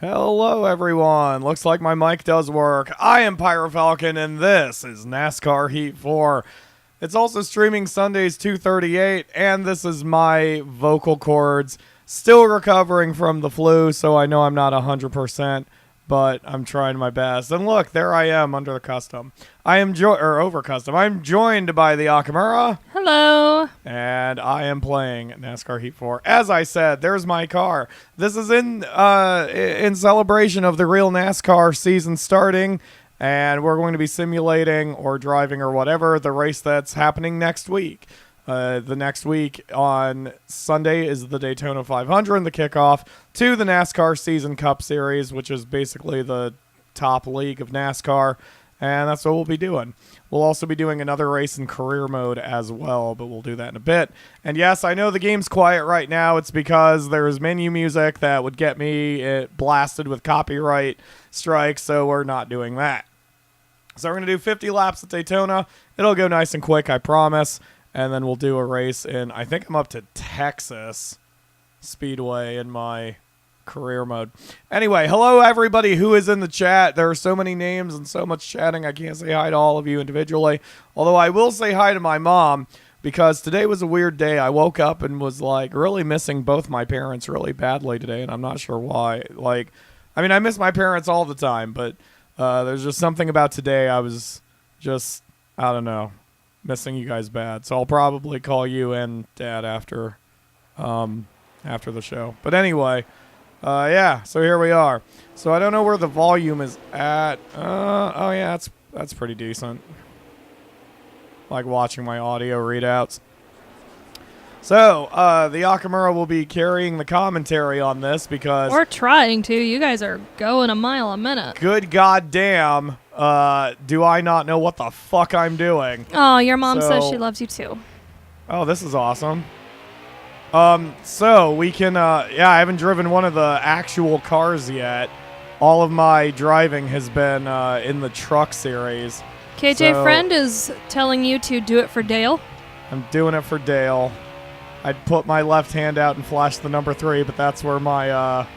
Hello, everyone. Looks like my mic does work. I am PyroFalkon, and this is NASCAR Heat 4. It's also streaming Sundays 2:38, and this is my vocal cords. Still recovering from the flu, so I know I'm not 100%, but I'm trying my best. And look, there I am under the custom. Over custom. I'm joined by the Akamura. Hello. And I am playing NASCAR Heat 4. As I said, there's my car. This is in celebration of the real NASCAR season starting, and we're going to be simulating or driving or whatever the race that's happening next week. The next week on Sunday is the Daytona 500 and the kickoff to the NASCAR Season Cup Series, which is basically the top league of NASCAR, and that's what we'll be doing. We'll also be doing another race in career mode as well, but we'll do that in a bit. And yes, I know the game's quiet right now. It's because there's menu music that would get me blasted with copyright strikes, so we're not doing that. So we're going to do 50 laps at Daytona. It'll go nice and quick, I promise. And then we'll do a race in, I think I'm up to Texas Speedway in my career mode. Anyway, hello everybody who is in the chat. There are so many names and so much chatting. I can't say hi to all of you individually. Although I will say hi to my mom, because today was a weird day. I woke up and was like really missing both my parents really badly today, and I'm not sure why. I miss my parents all the time, but there's just something about today. I was just, I don't know, missing you guys bad. So I'll probably call you and Dad after the show. But anyway, yeah, so here we are. So I don't know where the volume is at. Oh yeah, that's pretty decent. Like watching my audio readouts. So, the Akamura will be carrying the commentary on this because... We're trying to. You guys are going a mile a minute. Good goddamn, do I not know what the fuck I'm doing. Oh, your mom says she loves you too. Oh, this is awesome. So we can, yeah, I haven't driven one of the actual cars yet. All of my driving has been, in the truck series. KJ Friend is telling you to do it for Dale. I'm doing it for Dale. I'd put my left hand out and flash the number 3, but that's where my,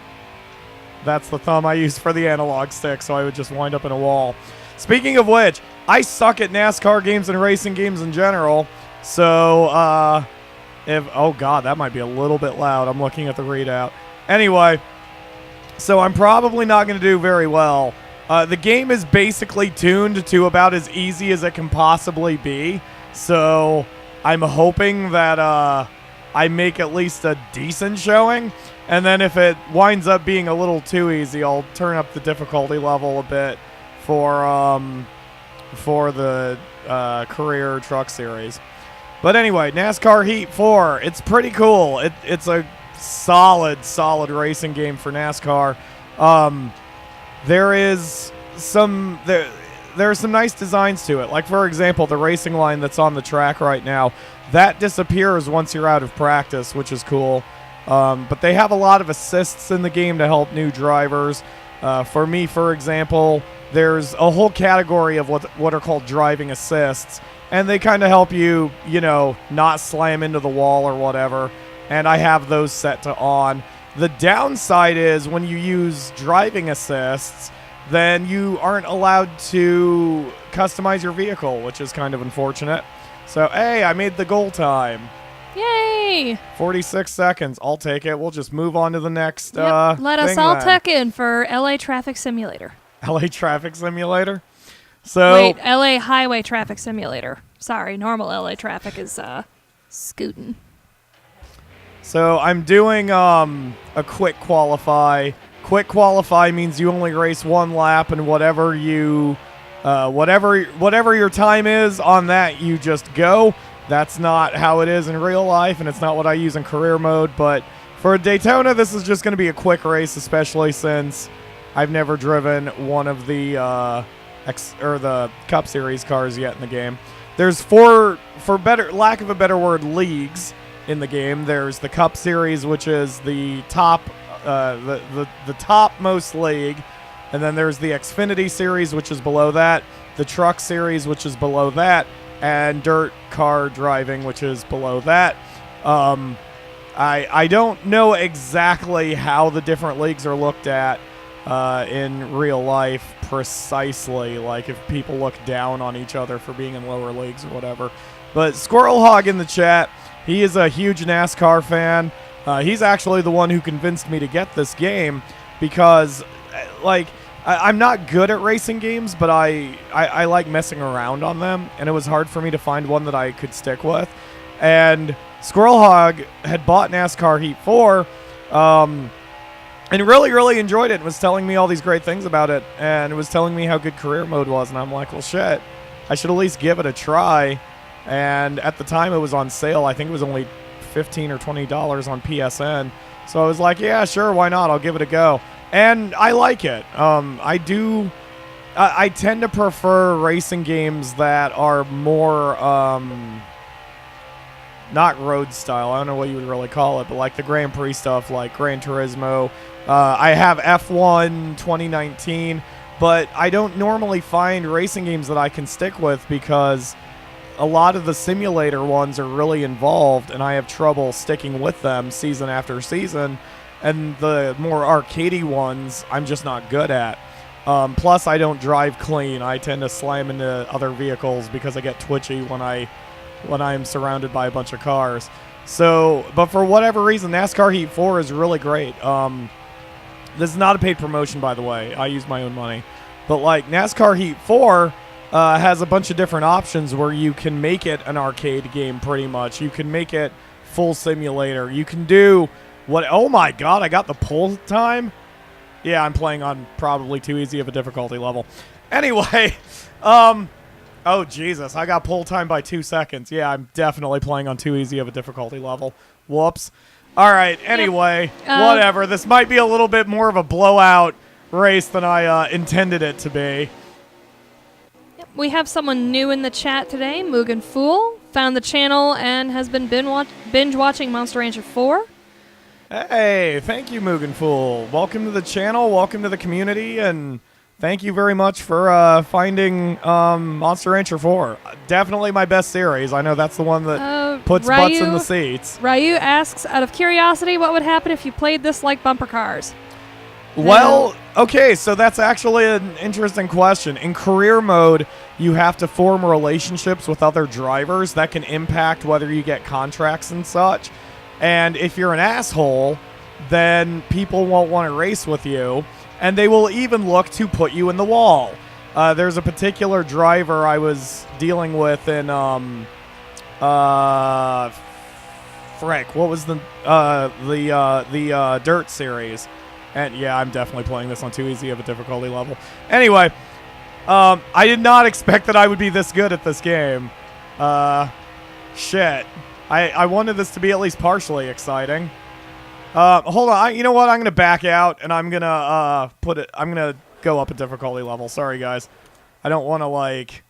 that's the thumb I use for the analog stick, so I would just wind up in a wall. Speaking of which, I suck at NASCAR games and racing games in general, so, oh god, that might be a little bit loud. I'm looking at the readout. Anyway, so I'm probably not going to do very well. The game is basically tuned to about as easy as it can possibly be, so I'm hoping that, I make at least a decent showing, and then if it winds up being a little too easy, I'll turn up the difficulty level a bit for the career truck series. But anyway, NASCAR Heat 4, it's pretty cool. It's a solid racing game for NASCAR. There are some nice designs to it. Like, for example, the racing line that's on the track right now, that disappears once you're out of practice, which is cool. But they have a lot of assists in the game to help new drivers. For me, for example, there's a whole category of what are called driving assists, and they kind of help you, not slam into the wall or whatever. And I have those set to on. The downside is when you use driving assists, then you aren't allowed to customize your vehicle, which is kind of unfortunate. So, hey, I made the goal time. Yay! 46 seconds. I'll take it. We'll just move on to the next Let us all tech in for LA Traffic Simulator. LA Traffic Simulator? So wait, LA Highway Traffic Simulator. Sorry, normal LA traffic is scooting. So I'm doing a quick qualify. Quick qualify means you only race one lap, and whatever your time is on that, you just go. That's not how it is in real life, and it's not what I use in career mode. But for Daytona, this is just going to be a quick race, especially since I've never driven one of the the Cup Series cars yet in the game. There's for lack of a better word, leagues in the game. There's the Cup Series, which is the top. The topmost league, and then there's the Xfinity Series, which is below that, the Truck Series, which is below that, and Dirt Car Driving, which is below that. I don't know exactly how the different leagues are looked at, in real life precisely, like if people look down on each other for being in lower leagues or whatever. But Squirrel Hog in the chat, he is a huge NASCAR fan. He's actually the one who convinced me to get this game because, like, I'm not good at racing games, but I like messing around on them, and it was hard for me to find one that I could stick with. And Squirrel Hog had bought NASCAR Heat 4, and really enjoyed it and was telling me all these great things about it, and was telling me how good career mode was, and I'm like, well, shit, I should at least give it a try. And at the time it was on sale. I think it was only $15 or $20 on PSN. So I was like, yeah, sure, why not? I'll give it a go. And I like it. I tend to prefer racing games that are more, not road style. I don't know what you would really call it, but like the Grand Prix stuff, like Gran Turismo. I have F1 2019, but I don't normally find racing games that I can stick with because a lot of the simulator ones are really involved, and I have trouble sticking with them season after season. And the more arcadey ones, I'm just not good at. Plus, I don't drive clean. I tend to slam into other vehicles because I get twitchy when I'm surrounded by a bunch of cars. So, but for whatever reason, NASCAR Heat 4 is really great. This is not a paid promotion, by the way. I use my own money. But like NASCAR Heat 4 has a bunch of different options where you can make it an arcade game pretty much. You can make it full simulator. You can do what? Oh my god, I got the pull time? Yeah, I'm playing on probably too easy of a difficulty level. Anyway, oh Jesus, I got pull time by 2 seconds. Yeah, I'm definitely playing on too easy of a difficulty level. Whoops. All right, anyway, whatever. This might be a little bit more of a blowout race than I intended it to be. We have someone new in the chat today, Mugen Fool. Found the channel and has been binge watching Monster Rancher 4. Hey, thank you, Mugen Fool. Welcome to the channel, welcome to the community, and thank you very much for finding Monster Rancher 4. Definitely my best series. I know that's the one that puts butts in the seats. Ryu asks, out of curiosity, what would happen if you played this like bumper cars? Well, okay, so that's actually an interesting question. In career mode, you have to form relationships with other drivers that can impact whether you get contracts and such. And if you're an asshole, then people won't want to race with you, and they will even look to put you in the wall. There's a particular driver I was dealing with in, frick, what was the Dirt series? And yeah, I'm definitely playing this on too easy of a difficulty level. Anyway, I did not expect that I would be this good at this game. Shit. I wanted this to be at least partially exciting. Hold on. You know what? I'm going to back out, and I'm going to I'm going to go up a difficulty level. Sorry, guys. I don't want to, like,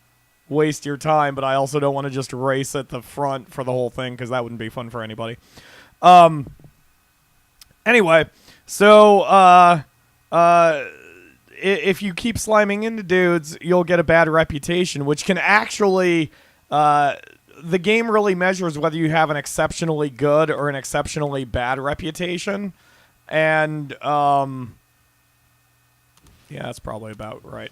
waste your time, but I also don't want to just race at the front for the whole thing, because that wouldn't be fun for anybody. Anyway, so, if you keep sliming into dudes, you'll get a bad reputation, which can actually, the game really measures whether you have an exceptionally good or an exceptionally bad reputation. And, yeah, that's probably about right.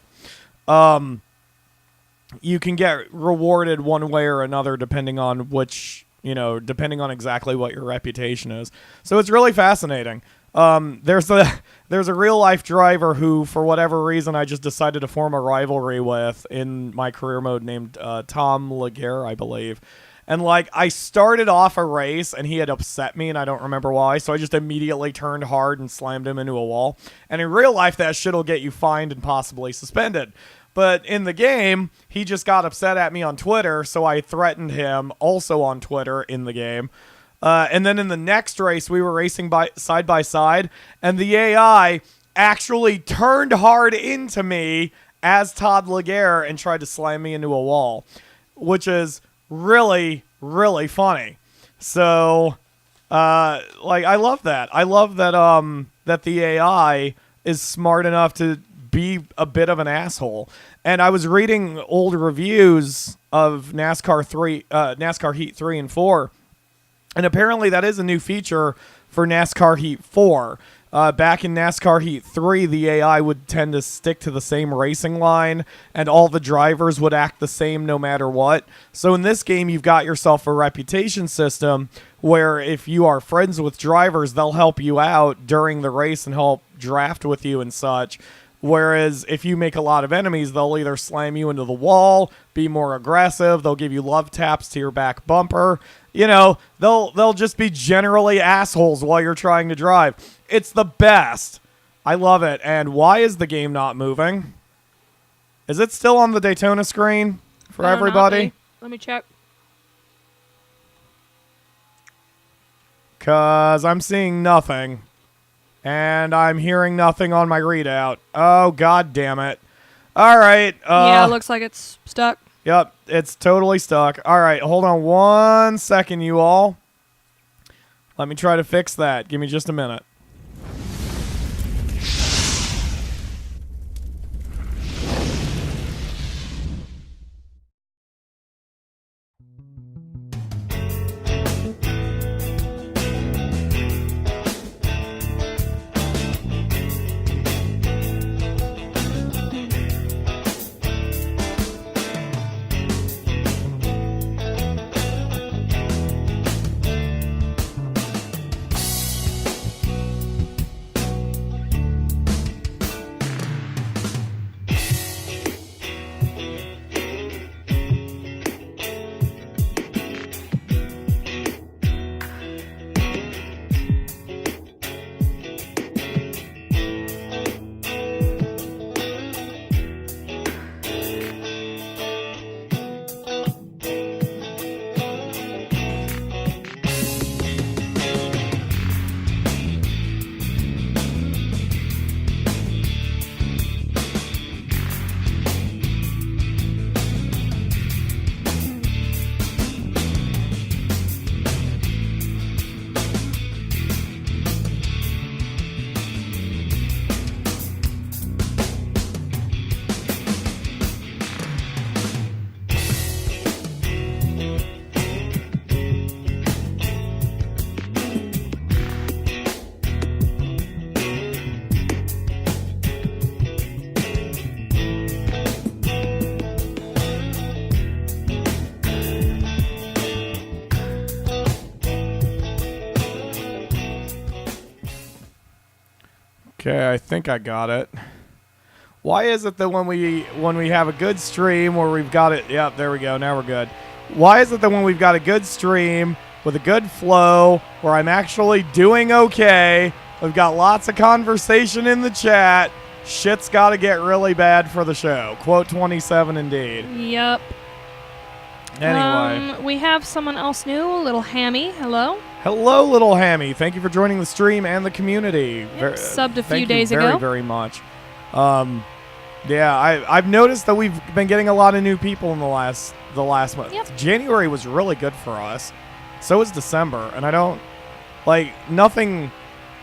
You can get rewarded one way or another depending on which, depending on exactly what your reputation is. So it's really fascinating. There's a real life driver who, for whatever reason, I just decided to form a rivalry with in my career mode named Tom Laguerre, I believe. And like, I started off a race and he had upset me and I don't remember why, so I just immediately turned hard and slammed him into a wall. And in real life, that shit'll get you fined and possibly suspended. But in the game, he just got upset at me on Twitter, so I threatened him also on Twitter in the game. And then in the next race, we were racing side by side, and the AI actually turned hard into me as Todd Laguerre and tried to slam me into a wall, which is really, really funny. So, like, I love that. I love that that the AI is smart enough to be a bit of an asshole. And I was reading old reviews of NASCAR Heat 3 and 4. And apparently that is a new feature for NASCAR Heat 4. Back in NASCAR Heat 3, the AI would tend to stick to the same racing line, and all the drivers would act the same no matter what. So in this game, you've got yourself a reputation system where if you are friends with drivers, they'll help you out during the race and help draft with you and such. Whereas if you make a lot of enemies, they'll either slam you into the wall, be more aggressive, they'll give you love taps to your back bumper. You know, they'll just be generally assholes while you're trying to drive. It's the best. I love it. And why is the game not moving? Is it still on the Daytona screen for everybody? Let me check. Because I'm seeing nothing. And I'm hearing nothing on my readout. Oh, god damn it. All right. Yeah, it looks like it's stuck. Yep, it's totally stuck. All right, hold on 1 second, you all. Let me try to fix that. Give me just a minute. Okay, I think I got it. Why is it that when we have a good stream where we've got it, yep, there we go, now we're good. Why is it that when we've got a good stream with a good flow where I'm actually doing okay, we've got lots of conversation in the chat, shit's got to get really bad for the show. Quote 27 indeed. Yep. Anyway. We have someone else new, Little Hammy. Hello. Hello, Little Hammy. Thank you for joining the stream and the community. Yep, subbed a few days ago. Thank you very much. Yeah, I've noticed that we've been getting a lot of new people in the last month. Yep. January was really good for us. So was December, and I don't nothing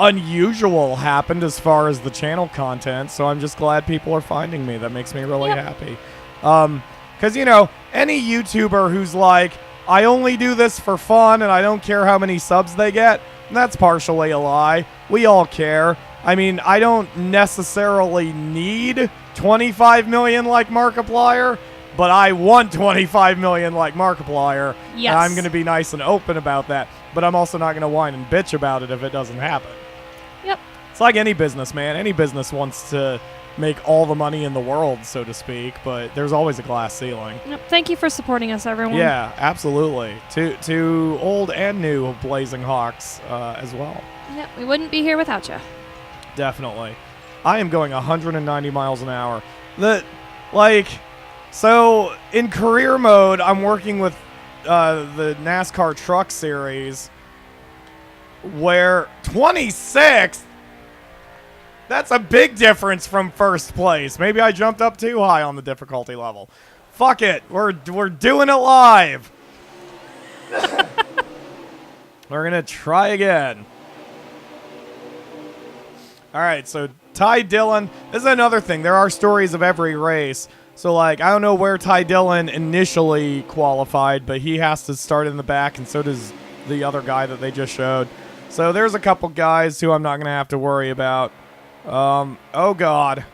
unusual happened as far as the channel content. So I'm just glad people are finding me. That makes me really happy. Because any YouTuber who's like, I only do this for fun and I don't care how many subs they get, that's partially a lie. We all care. I mean, I don't necessarily need 25 million like Markiplier, but I want 25 million like Markiplier. Yes. And I'm going to be nice and open about that, but I'm also not going to whine and bitch about it if it doesn't happen. Yep. It's like any business, man. Any business wants to make all the money in the world, so to speak, but there's always a glass ceiling. Yep. Thank you for supporting us, everyone. Yeah, absolutely. To old and new Blazing Hawks as well. Yep, we wouldn't be here without you. Definitely. I am going 190 miles an hour. So in career mode, I'm working with the NASCAR Truck Series, where 26. That's a big difference from first place. Maybe I jumped up too high on the difficulty level. Fuck it. We're doing it live. We're going to try again. All right, so Ty Dillon. This is another thing. There are stories of every race. So, I don't know where Ty Dillon initially qualified, but he has to start in the back, and so does the other guy that they just showed. So there's a couple guys who I'm not going to have to worry about. Oh, God.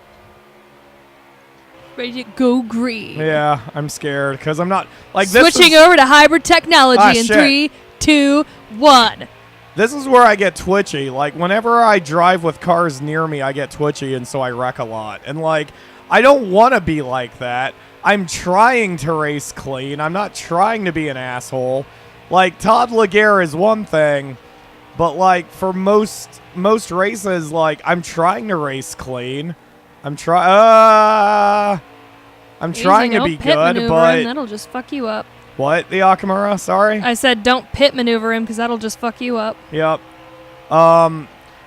Ready to go green. Yeah, I'm scared because I'm not... like Switching over to hybrid technology in shit. 3, 2, 1. This is where I get twitchy. Like, whenever I drive with cars near me, I get twitchy, and so I wreck a lot. And, like, I don't want to be like that. I'm trying to race clean. I'm not trying to be an asshole. Like, Todd Laguerre is one thing, but, like, for most races, like, I'm trying to race clean. I'm trying to be pit good, maneuver but... him, that'll just fuck you up. What? The Akamura? Sorry? I said don't pit maneuver him because that'll just fuck you up. Yep. Oh,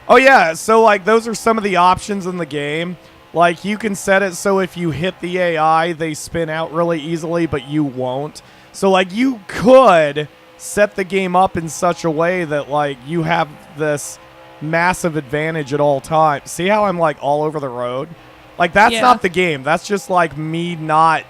yeah. So, like, those are some of the options in the game. Like, you can set it so if you hit the AI, they spin out really easily, but you won't. So, like, you could set the game up in such a way that, like, you have this massive advantage at all times. See how I'm, like, all over the road? Like, that's not the game. That's just, like, me not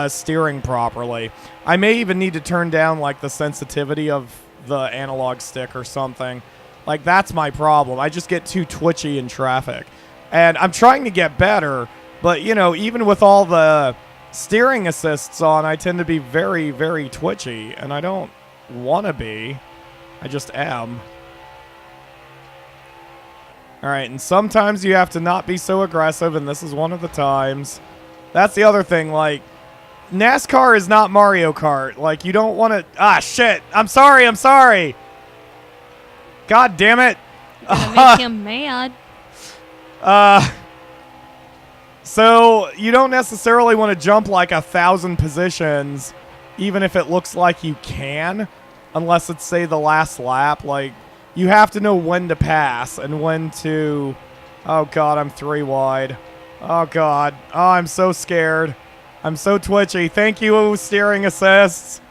steering properly. I may even need to turn down, like, the sensitivity of the analog stick or something. Like, that's my problem. I just get too twitchy in traffic. And I'm trying to get better, but, you know, even with all the steering assists on, I tend to be very, very twitchy, and I don't want to be. I just am. All right, and sometimes you have to not be so aggressive, and this is one of the times. That's the other thing, like, NASCAR is not Mario Kart. Like, you don't want to... Ah, shit. I'm sorry. God damn it. Gonna make him mad. So, you don't necessarily want to jump, like, 1,000 positions, even if it looks like you can, unless it's, say, the last lap. Like, you have to know when to pass and when to... Oh, God, I'm 3 wide. Oh, God. Oh, I'm so scared. I'm so twitchy. Thank you, steering assists.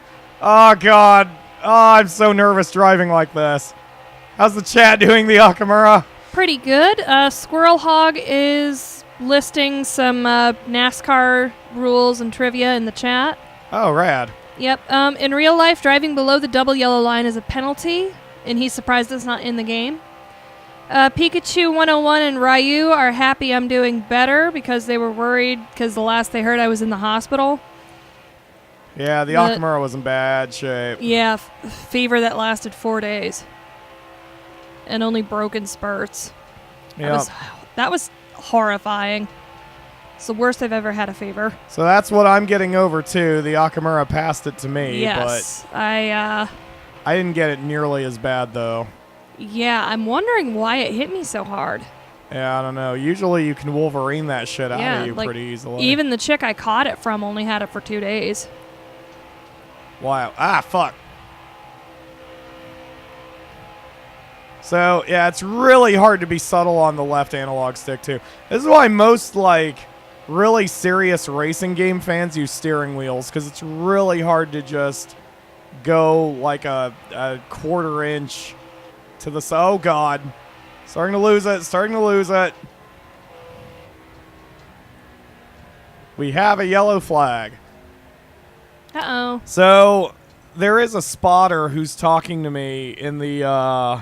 Oh, God. Oh, I'm so nervous driving like this. How's the chat doing, the Akamura? Pretty good. Squirrel Hog is listing some NASCAR rules and trivia in the chat. Oh, rad. Yep. In real life, driving below the double yellow line is a penalty, and he's surprised it's not in the game. Pikachu 101 and Ryu are happy I'm doing better because they were worried because the last they heard I was in the hospital. Yeah, the Akamura was in bad shape. Yeah, fever that lasted 4 days. And only broken spurts. Yep. That was horrifying. It's the worst I've ever had a fever. So that's what I'm getting over, too. The Akamura passed it to me, yes, but I didn't get it nearly as bad, though. Yeah, I'm wondering why it hit me so hard. Yeah, I don't know. Usually you can Wolverine that shit out of you pretty easily. Even the chick I caught it from only had it for 2 days. Wow. Ah, fuck. So, yeah, it's really hard to be subtle on the left analog stick, too. This is why most, like, really serious racing game fans use steering wheels, because it's really hard to just go, like, a quarter inch to the side. Oh, God. Starting to lose it. We have a yellow flag. Uh-oh. So, there is a spotter who's talking to me in the,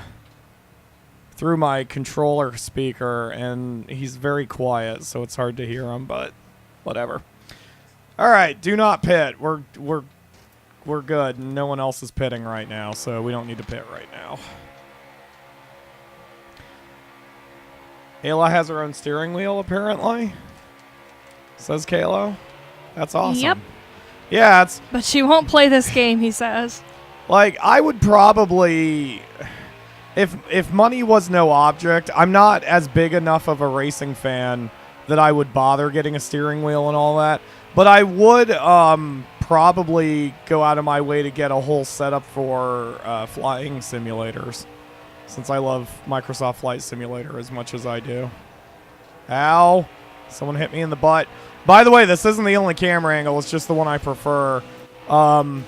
through my controller speaker, and he's very quiet, so it's hard to hear him, but whatever. All right, do not pit. We're good. No one else is pitting right now, so we don't need to pit right now. Ayla has her own steering wheel, apparently. Says Kalo. That's awesome. Yep. Yeah, it's... But she won't play this game, he says. Like, I would probably... If money was no object, I'm not as big enough of a racing fan that I would bother getting a steering wheel and all that. But I would probably go out of my way to get a whole setup for flying simulators, since I love Microsoft Flight Simulator as much as I do. Ow. Someone hit me in the butt. By the way, this isn't the only camera angle. It's just the one I prefer. I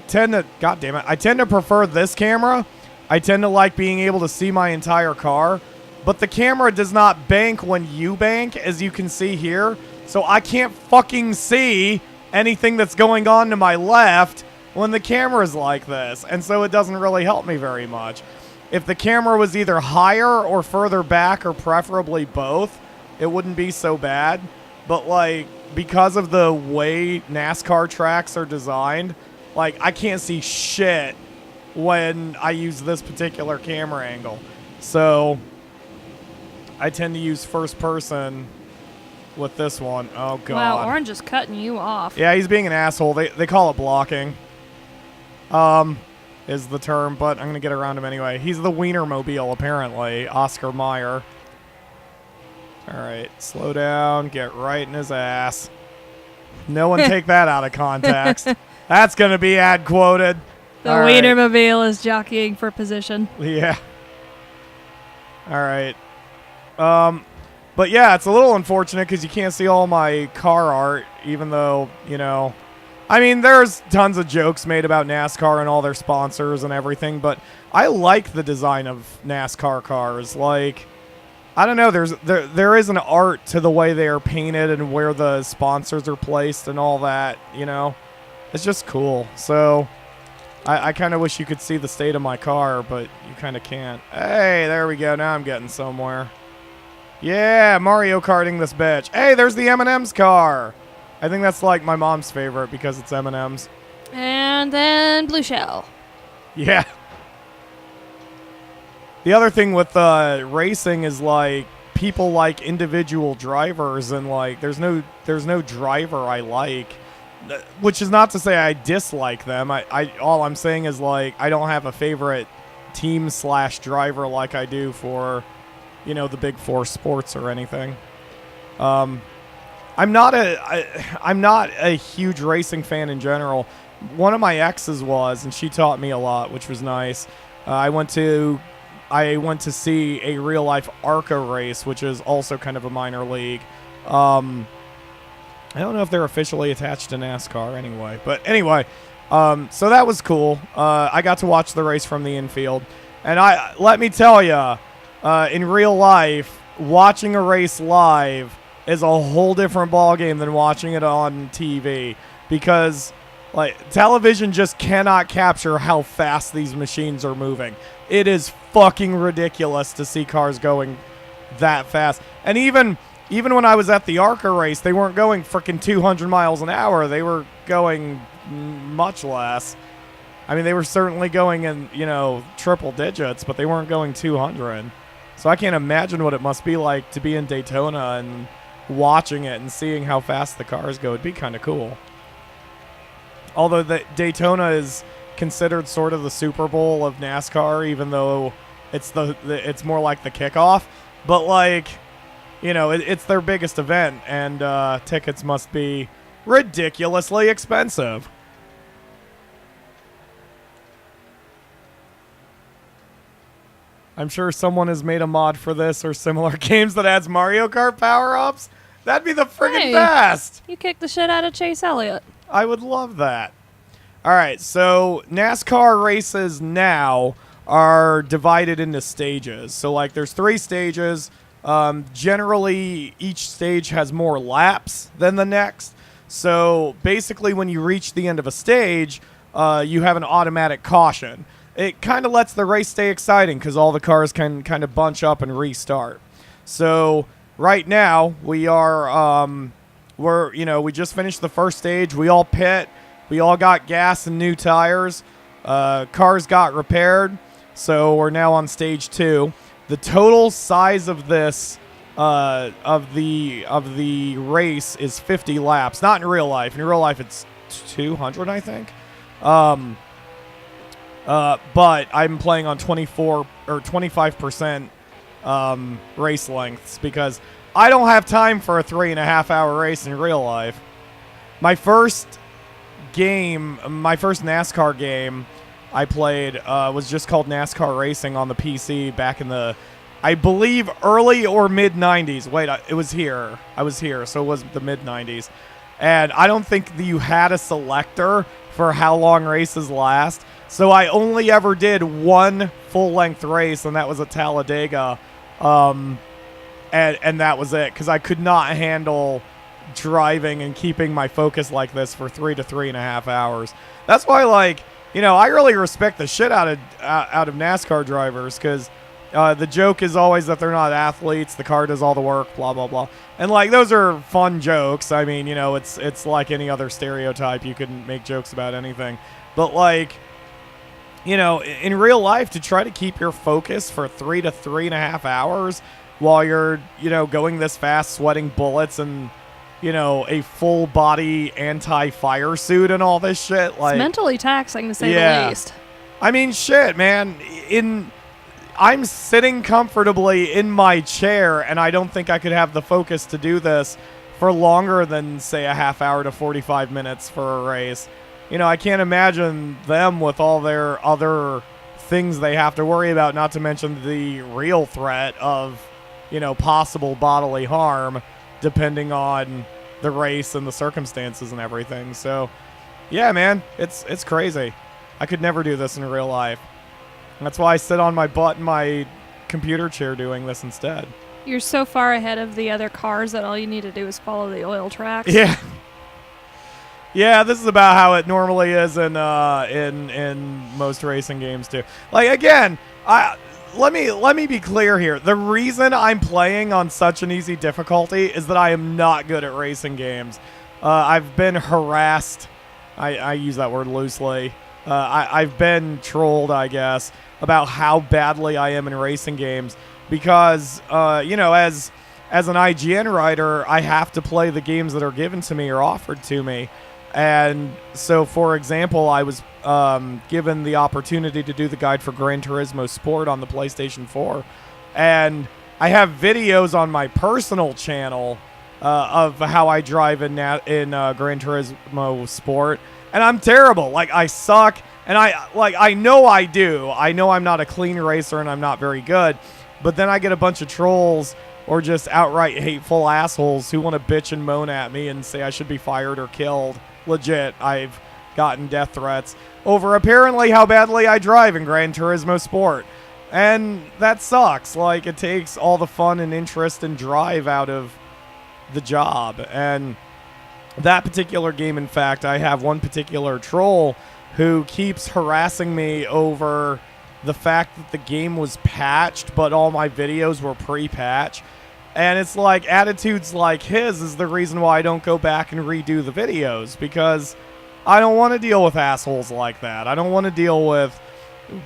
tend to prefer this camera. I tend to like being able to see my entire car. But the camera does not bank when you bank, as you can see here. So I can't fucking see anything that's going on to my left when the camera's like this, and so it doesn't really help me very much. If the camera was either higher or further back, or preferably both, it wouldn't be so bad. But, like, because of the way NASCAR tracks are designed, like, I can't see shit when I use this particular camera angle. So, I tend to use first person with this one. Oh, God. Wow, Orange is cutting you off. Yeah, he's being an asshole. They call it blocking. Is the term, but I'm going to get around him anyway. He's the Wienermobile, apparently. Oscar Mayer. All right, slow down. Get right in his ass. No one take that out of context. That's going to be ad quoted. The Wienermobile is jockeying for position. Yeah. All right. But yeah, it's a little unfortunate because you can't see all my car art, even though, you know, I mean, there's tons of jokes made about NASCAR and all their sponsors and everything, but I like the design of NASCAR cars. Like, I don't know, there is an art to the way they are painted and where the sponsors are placed and all that, you know. It's just cool. So, I kind of wish you could see the state of my car, but you kind of can't. Hey, there we go. Now I'm getting somewhere. Yeah, Mario Karting this bitch. Hey, there's the M&M's car. I think that's like my mom's favorite because it's M&M's. And then Blue Shell. Yeah. The other thing with racing is like people like individual drivers, and like there's no driver I like, which is not to say I dislike them. I all I'm saying is like I don't have a favorite team / driver like I do for, you know, the big four sports or anything. I'm not a huge racing fan in general. One of my exes was, and she taught me a lot, which was nice. I went to see a real life ARCA race, which is also kind of a minor league. I don't know if they're officially attached to NASCAR anyway, but anyway, so that was cool. I got to watch the race from the infield, and let me tell you, in real life, watching a race live is a whole different ballgame than watching it on TV, because like television just cannot capture how fast these machines are moving. It is fucking ridiculous to see cars going that fast. And even when I was at the ARCA race, they weren't going freaking 200 miles an hour. They were going much less. I mean, they were certainly going in, you know, triple digits, but they weren't going 200. So I can't imagine what it must be like to be in Daytona and watching it and seeing how fast the cars go. It'd be kind of cool. Although the Daytona is considered sort of the Super Bowl of NASCAR, even though it's more like the kickoff. But like, you know, it's their biggest event, and tickets must be ridiculously expensive. I'm sure someone has made a mod for this or similar games that adds Mario Kart power-ups. That'd be the friggin' best. You kicked the shit out of Chase Elliott. I would love that. All right, so NASCAR races now are divided into stages. So, like, there's 3 stages. Generally, each stage has more laps than the next. So, basically, when you reach the end of a stage, you have an automatic caution. It kind of lets the race stay exciting because all the cars can kind of bunch up and restart. So, right now, we just finished the first stage. We all pit. We all got gas and new tires. Cars got repaired. So we're now on stage 2. The total size of this of the race is 50 laps. Not in real life. In real life, it's 200, I think. But I'm playing on 24 or 25% race lengths because I don't have time for a 3.5-hour race in real life. My first NASCAR game I played was just called NASCAR Racing on the PC back in the, I believe, early or mid-90s. Wait, it was here. I was here, so it was the mid-90s. And I don't think that you had a selector for how long races last. So I only ever did one full-length race, and that was at Talladega. And that was it, because I could not handle driving and keeping my focus like this for 3 to 3.5 hours. That's why, like, you know, I really respect the shit out of NASCAR drivers, because the joke is always that they're not athletes. The car does all the work, blah, blah, blah. And, like, those are fun jokes. I mean, you know, it's like any other stereotype. You can make jokes about anything. But, like, you know, in real life, to try to keep your focus for 3 to 3.5 hours while you're, you know, going this fast, sweating bullets and, you know, a full body anti-fire suit and all this shit. Like, it's mentally taxing, to say the least. I mean, shit, man. I'm sitting comfortably in my chair, and I don't think I could have the focus to do this for longer than, say, a half hour to 45 minutes for a race. You know, I can't imagine them with all their other things they have to worry about, not to mention the real threat of, you know, possible bodily harm depending on the race and the circumstances and everything. So, yeah, man, it's crazy. I could never do this in real life. That's why I sit on my butt in my computer chair doing this instead. You're so far ahead of the other cars that all you need to do is follow the oil tracks. Yeah. Yeah, this is about how it normally is in most racing games too. Like, again, let me be clear here. The reason I'm playing on such an easy difficulty is that I am not good at racing games. I've been harassed. I use that word loosely. I've been trolled, I guess, about how badly I am in racing games because, you know, as an IGN writer, I have to play the games that are given to me or offered to me. And so, for example, I was given the opportunity to do the guide for Gran Turismo Sport on the PlayStation 4. And I have videos on my personal channel of how I drive in Gran Turismo Sport. And I'm terrible. Like, I suck. And I know I do. I know I'm not a clean racer and I'm not very good. But then I get a bunch of trolls or just outright hateful assholes who want to bitch and moan at me and say I should be fired or killed. Legit, I've gotten death threats over apparently how badly I drive in Gran Turismo Sport. And that sucks. Like, it takes all the fun and interest and drive out of the job. And that particular game, in fact, I have one particular troll who keeps harassing me over the fact that the game was patched, but all my videos were pre-patch. And it's like, attitudes like his is the reason why I don't go back and redo the videos, because I don't want to deal with assholes like that. I don't want to deal with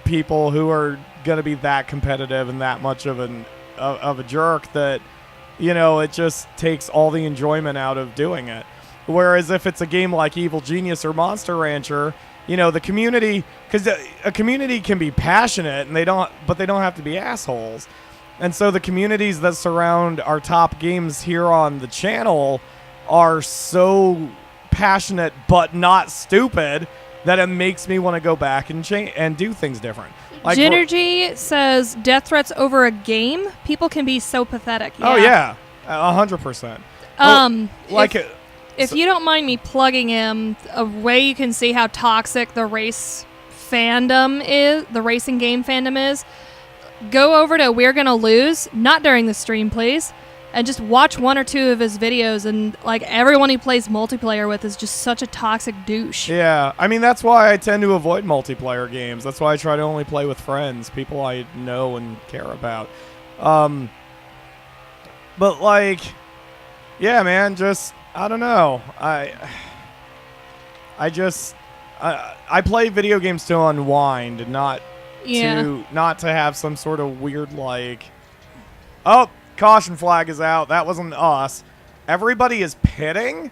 people who are going to be that competitive and that much of a jerk that, you know, it just takes all the enjoyment out of doing it. Whereas if it's a game like Evil Genius or Monster Rancher, you know, the community, because a community can be passionate and they don't have to be assholes. And so the communities that surround our top games here on the channel are so passionate but not stupid that it makes me want to go back and change and do things different. Like, Ginergy says death threats over a game. People can be so pathetic. Yeah. Oh yeah, 100%. If you don't mind me plugging him, a way you can see how toxic the race fandom is, the racing game fandom is, go over to We're Gonna Lose, not during the stream, please, and just watch one or two of his videos, and like everyone he plays multiplayer with is just such a toxic douche. Yeah, I mean, that's why I tend to avoid multiplayer games. That's why I try to only play with friends, people I know and care about. But like, yeah, man, just, I don't know. I play video games to unwind, not to have some sort of weird, like, oh, caution flag is out. That wasn't us. Everybody is pitting?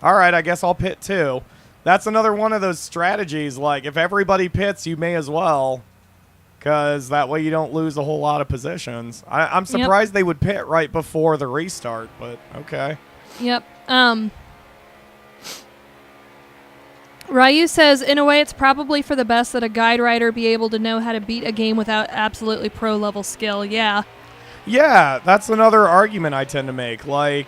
All right, I guess I'll pit too. That's another one of those strategies. Like, if everybody pits, you may as well, because that way you don't lose a whole lot of positions. I'm surprised they would pit right before the restart, but okay. Yep. Ryu says, in a way, it's probably for the best that a guide writer be able to know how to beat a game without absolutely pro-level skill. Yeah. Yeah, that's another argument I tend to make. Like,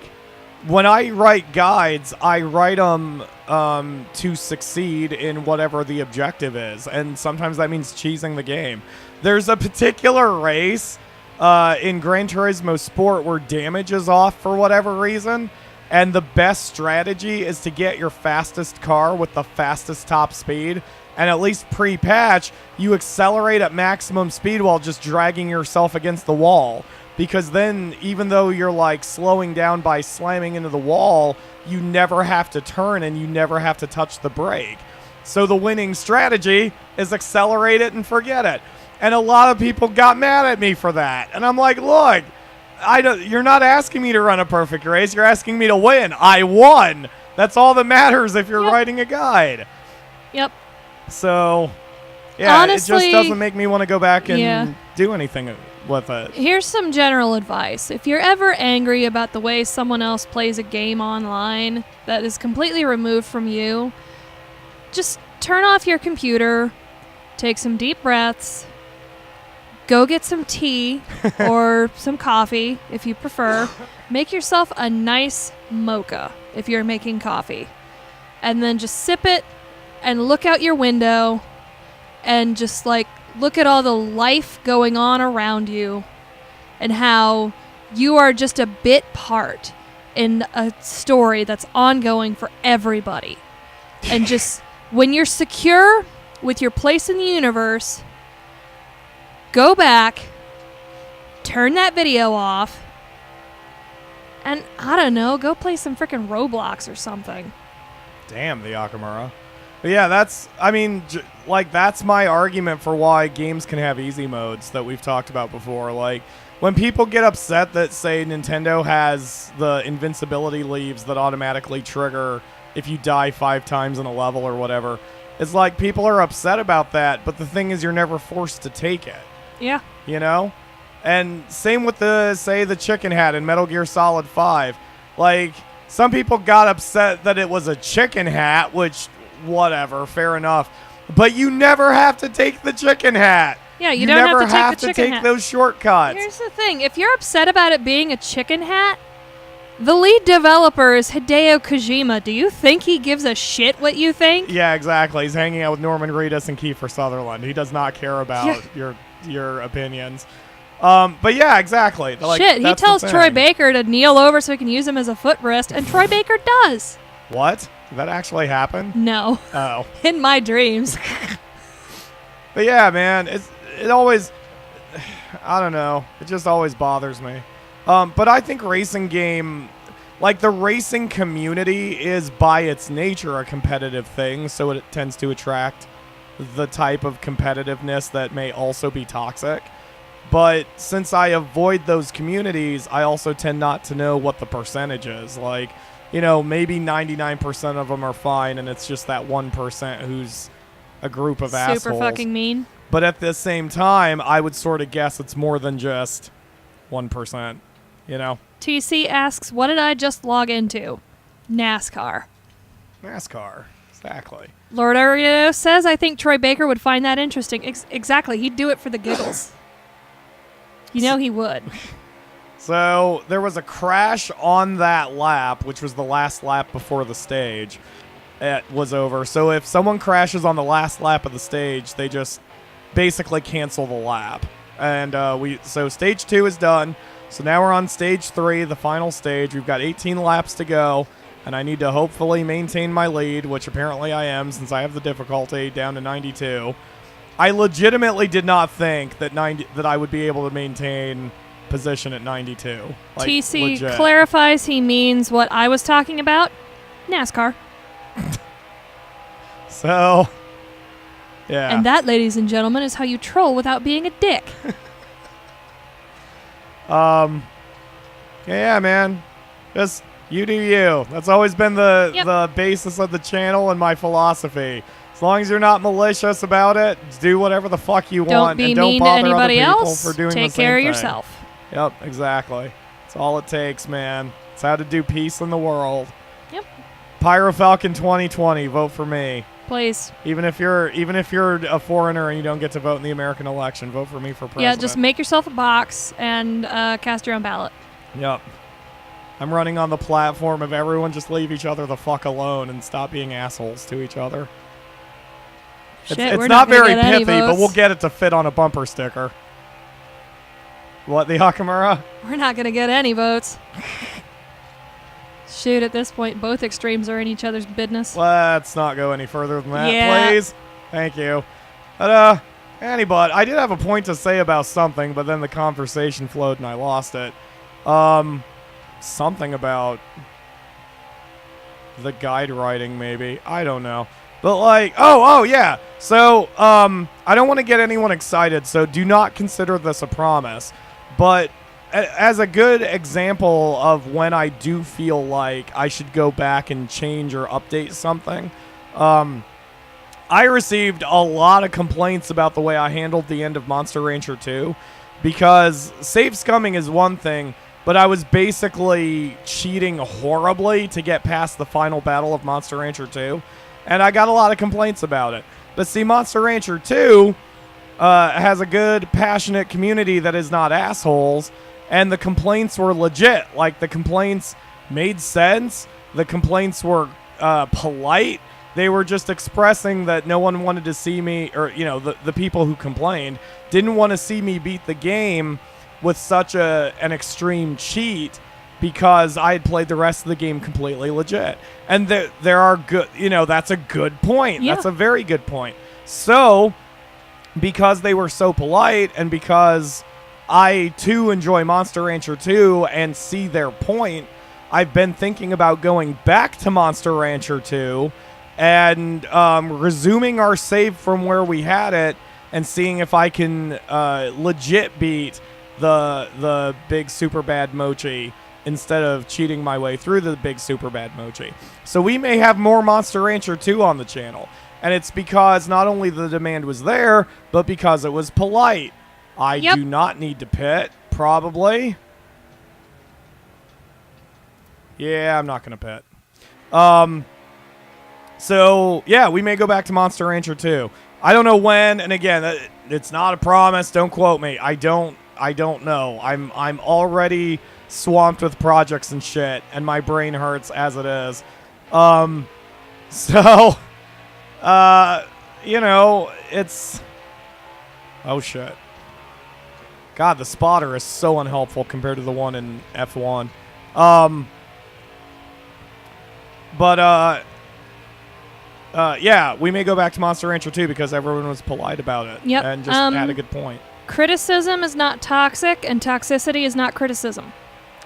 when I write guides, I write them to succeed in whatever the objective is, and sometimes that means cheesing the game. There's a particular race in Gran Turismo Sport where damage is off for whatever reason, And the best strategy is to get your fastest car with the fastest top speed. And at least pre-patch, you accelerate at maximum speed while just dragging yourself against the wall. Because then, even though you're like slowing down by slamming into the wall, you never have to turn and you never have to touch the brake. So the winning strategy is accelerate it and forget it. And a lot of people got mad at me for that. And I'm like, look, you're not asking me to run a perfect race. You're asking me to win. I won. That's all that matters if you're writing a guide. Yep. So, yeah, honestly, it just doesn't make me want to go back and do anything with it. Here's some general advice. If you're ever angry about the way someone else plays a game online that is completely removed from you, just turn off your computer, take some deep breaths, go get some tea or some coffee if you prefer. Make yourself a nice mocha if you're making coffee. And then just sip it and look out your window and just like look at all the life going on around you and how you are just a bit part in a story that's ongoing for everybody. And just when you're secure with your place in the universe, go back, turn that video off, and I don't know, go play some freaking Roblox or something. Damn, the Akamura. But yeah, that's my argument for why games can have easy modes that we've talked about before. Like, when people get upset that, say, Nintendo has the invincibility leaves that automatically trigger if you die 5 times in a level or whatever, it's like people are upset about that, but the thing is you're never forced to take it. Yeah. You know? And same with the chicken hat in Metal Gear Solid 5. Like, some people got upset that it was a chicken hat, which, whatever, fair enough. But you never have to take the chicken hat. Yeah, you don't never have to take the chicken hat. those shortcuts. Here's the thing. If you're upset about it being a chicken hat, the lead developer is Hideo Kojima. Do you think he gives a shit what you think? Yeah, exactly. He's hanging out with Norman Reedus and Kiefer Sutherland. He does not care about your opinions. But yeah, exactly. Like, shit, he tells Troy Baker to kneel over so he can use him as a footrest, and Troy Baker does. What? Did that actually happen? No. Oh. In my dreams. But yeah, man, it always, I don't know, it just always bothers me. But I think racing game, like the racing community is by its nature a competitive thing, so it tends to attract the type of competitiveness that may also be toxic. But since I avoid those communities, I also tend not to know what the percentage is. Like, you know, maybe 99% of them are fine, and it's just that 1% who's a group of assholes. Super fucking mean. But at the same time, I would sort of guess it's more than just 1%, you know? TC asks, what did I just log into? NASCAR. NASCAR, exactly. Lord Ariano says, I think Troy Baker would find that interesting. Exactly, he'd do it for the giggles. You know he would. So there was a crash on that lap, which was the last lap before the stage. It was over. So if someone crashes on the last lap of the stage, they just basically cancel the lap. And so stage 2 is done. So now we're on stage 3, the final stage. We've got 18 laps to go, and I need to hopefully maintain my lead, which apparently I am since I have the difficulty down to 92. I legitimately did not think that I would be able to maintain position at 92. Like, TC legit. clarifies he means what I was talking about. NASCAR. So, yeah. And that, ladies and gentlemen, is how you troll without being a dick. Yeah, man. Just you do you. That's always been the basis of the channel and my philosophy. As long as you're not malicious about it, do whatever the fuck you want, Be and don't mean bother to anybody other people else. for doing Take the same care of thing. yourself. Yep, exactly. That's all it takes, man. It's how to do peace in the world. Yep. PyroFalkon 2020, vote for me. Please. Even if you're a foreigner and you don't get to vote in the American election, vote for me for president. Yeah, just make yourself a box and cast your own ballot. Yep. I'm running on the platform of everyone just leave each other the fuck alone and stop being assholes to each other. Shit, it's we're not gonna very get any pithy, but votes. we'll get it to fit on a bumper sticker. What, the Akamura? We're not going to get any votes. Shoot, at this point, both extremes are in each other's business. Let's not go any further than that, Yeah. please. Thank you. But, Antibot, I did have a point to say about something, but then the conversation flowed and I lost it. Something about the guide writing, maybe. I don't know. But, like, oh, yeah. So, I don't want to get anyone excited, so do not consider this a promise. But as a good example of when I do feel like I should go back and change or update something, I received a lot of complaints about the way I handled the end of Monster Rancher 2, because save scumming is one thing, but I was basically cheating horribly to get past the final battle of Monster Rancher 2, and I got a lot of complaints about it. But see, Monster Rancher 2 has a good, passionate community that is not assholes, and the complaints were legit. Like, the complaints made sense. The complaints were polite. They were just expressing that no one wanted to see me, or, you know, the people who complained didn't want to see me beat the game with such an extreme cheat, because I had played the rest of the game completely legit. And there are good, you know, that's a good point. Yeah. That's a very good point. So, because they were so polite, and because I, too, enjoy Monster Rancher 2 and see their point, I've been thinking about going back to Monster Rancher 2 and resuming our save from where we had it and seeing if I can legit beat the big super bad mochi instead of cheating my way through the big super bad mochi. So we may have more Monster Rancher 2 on the channel. And it's because not only the demand was there, but because it was polite. I do not need to pit, probably. Yeah, I'm not going to pit. So, yeah, we may go back to Monster Rancher 2. I don't know when, and again, it's not a promise. Don't quote me. I don't know. I'm already swamped with projects and shit, and my brain hurts as it is. So, you know, it's... Oh, shit. God, the spotter is so unhelpful compared to the one in F1. Yeah, we may go back to Monster Rancher 2 because everyone was polite about it. Yep. And just had a good point. Criticism is not toxic, and toxicity is not criticism.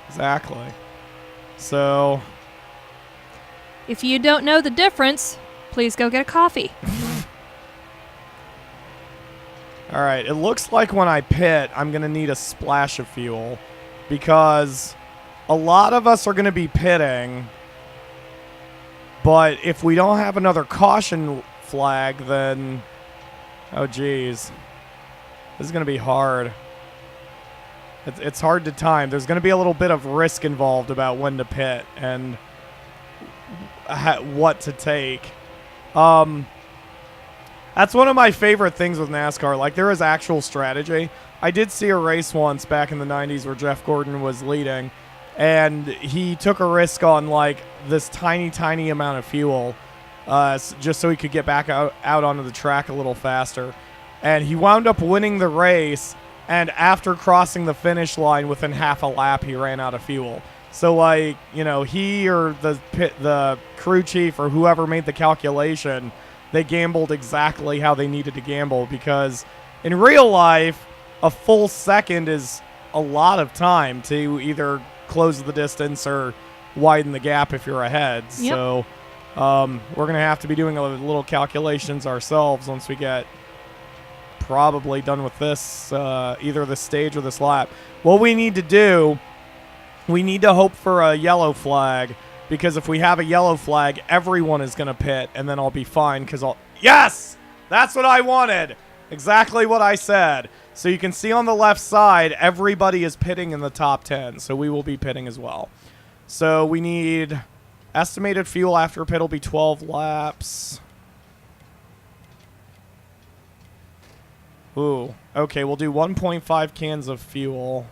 Exactly. So... If you don't know the difference, please go get a coffee. All right, it looks like when I pit, I'm going to need a splash of fuel because a lot of us are going to be pitting, but if we don't have another caution flag, then, oh geez, this is going to be hard. It's hard to time. There's going to be a little bit of risk involved about when to pit and what to take. That's one of my favorite things with NASCAR. Like, there is actual strategy. I did see a race once back in the 90s where Jeff Gordon was leading, and he took a risk on, like, this tiny, tiny amount of fuel just so he could get back out onto the track a little faster. And he wound up winning the race, and after crossing the finish line within half a lap, he ran out of fuel. So, like, you know, he or the crew chief or whoever made the calculation, they gambled exactly how they needed to gamble, because in real life, a full second is a lot of time to either close the distance or widen the gap if you're ahead. Yep. So we're going to have to be doing a little calculations ourselves once we get probably done with this, either this stage or this lap. What we need to do, we need to hope for a yellow flag, because if we have a yellow flag, everyone is going to pit, and then I'll be fine, because I'll... Yes! That's what I wanted! Exactly what I said. So you can see on the left side, everybody is pitting in the top 10, so we will be pitting as well. So we need... Estimated fuel after pit will be 12 laps. Ooh. Okay, we'll do 1.5 cans of fuel.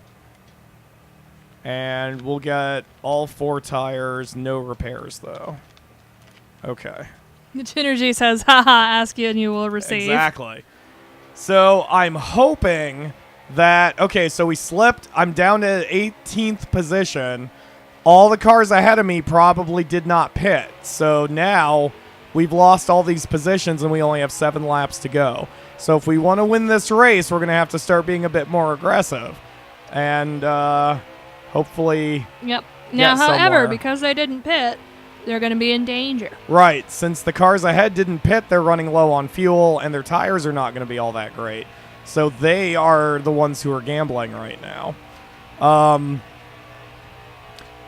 And we'll get all 4 tires, no repairs, though. Okay. Chinergy says, haha, ask you and you will receive. Exactly. So I'm hoping that... Okay, so we slipped. I'm down to 18th position. all the cars ahead of me probably did not pit. So now we've lost all these positions and we only have 7 laps to go. So if we want to win this race, we're going to have to start being a bit more aggressive. And hopefully Yep. Now, however, somewhere. because they didn't pit, they're going to be in danger. Right. Since the cars ahead didn't pit, they're running low on fuel and their tires are not going to be all that great. So they are the ones who are gambling right now.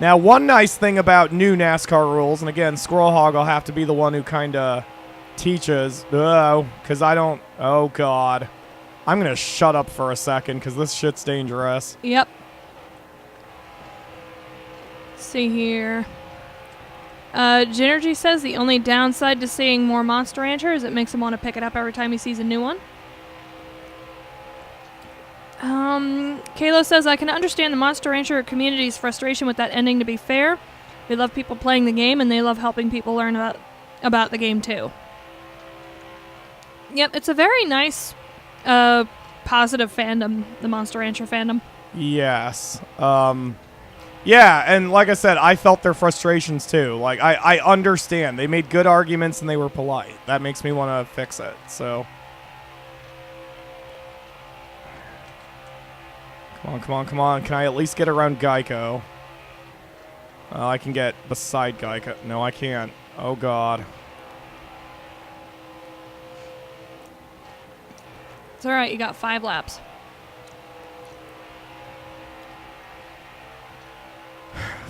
Now, one nice thing about new NASCAR rules, and again, Squirrel Hog will have to be the one who kind of teaches. Because I don't... Oh, God. I'm going to shut up for a second because this shit's dangerous. Yep. Let's see here. Ginergy says the only downside to seeing more Monster Rancher is it makes him want to pick it up every time he sees a new one. Kalo says, I can understand the Monster Rancher community's frustration with that ending, to be fair. They love people playing the game, and they love helping people learn about the game, too. Yep, it's a very nice, positive fandom, the Monster Rancher fandom. Yes. Yeah, and like I said, I felt their frustrations, too. Like, I understand. They made good arguments, and they were polite. That makes me want to fix it, so... Come on, come on, come on. Can I at least get around Geico? I can get beside Geico. No, I can't. Oh, God. It's all right. You got 5 laps.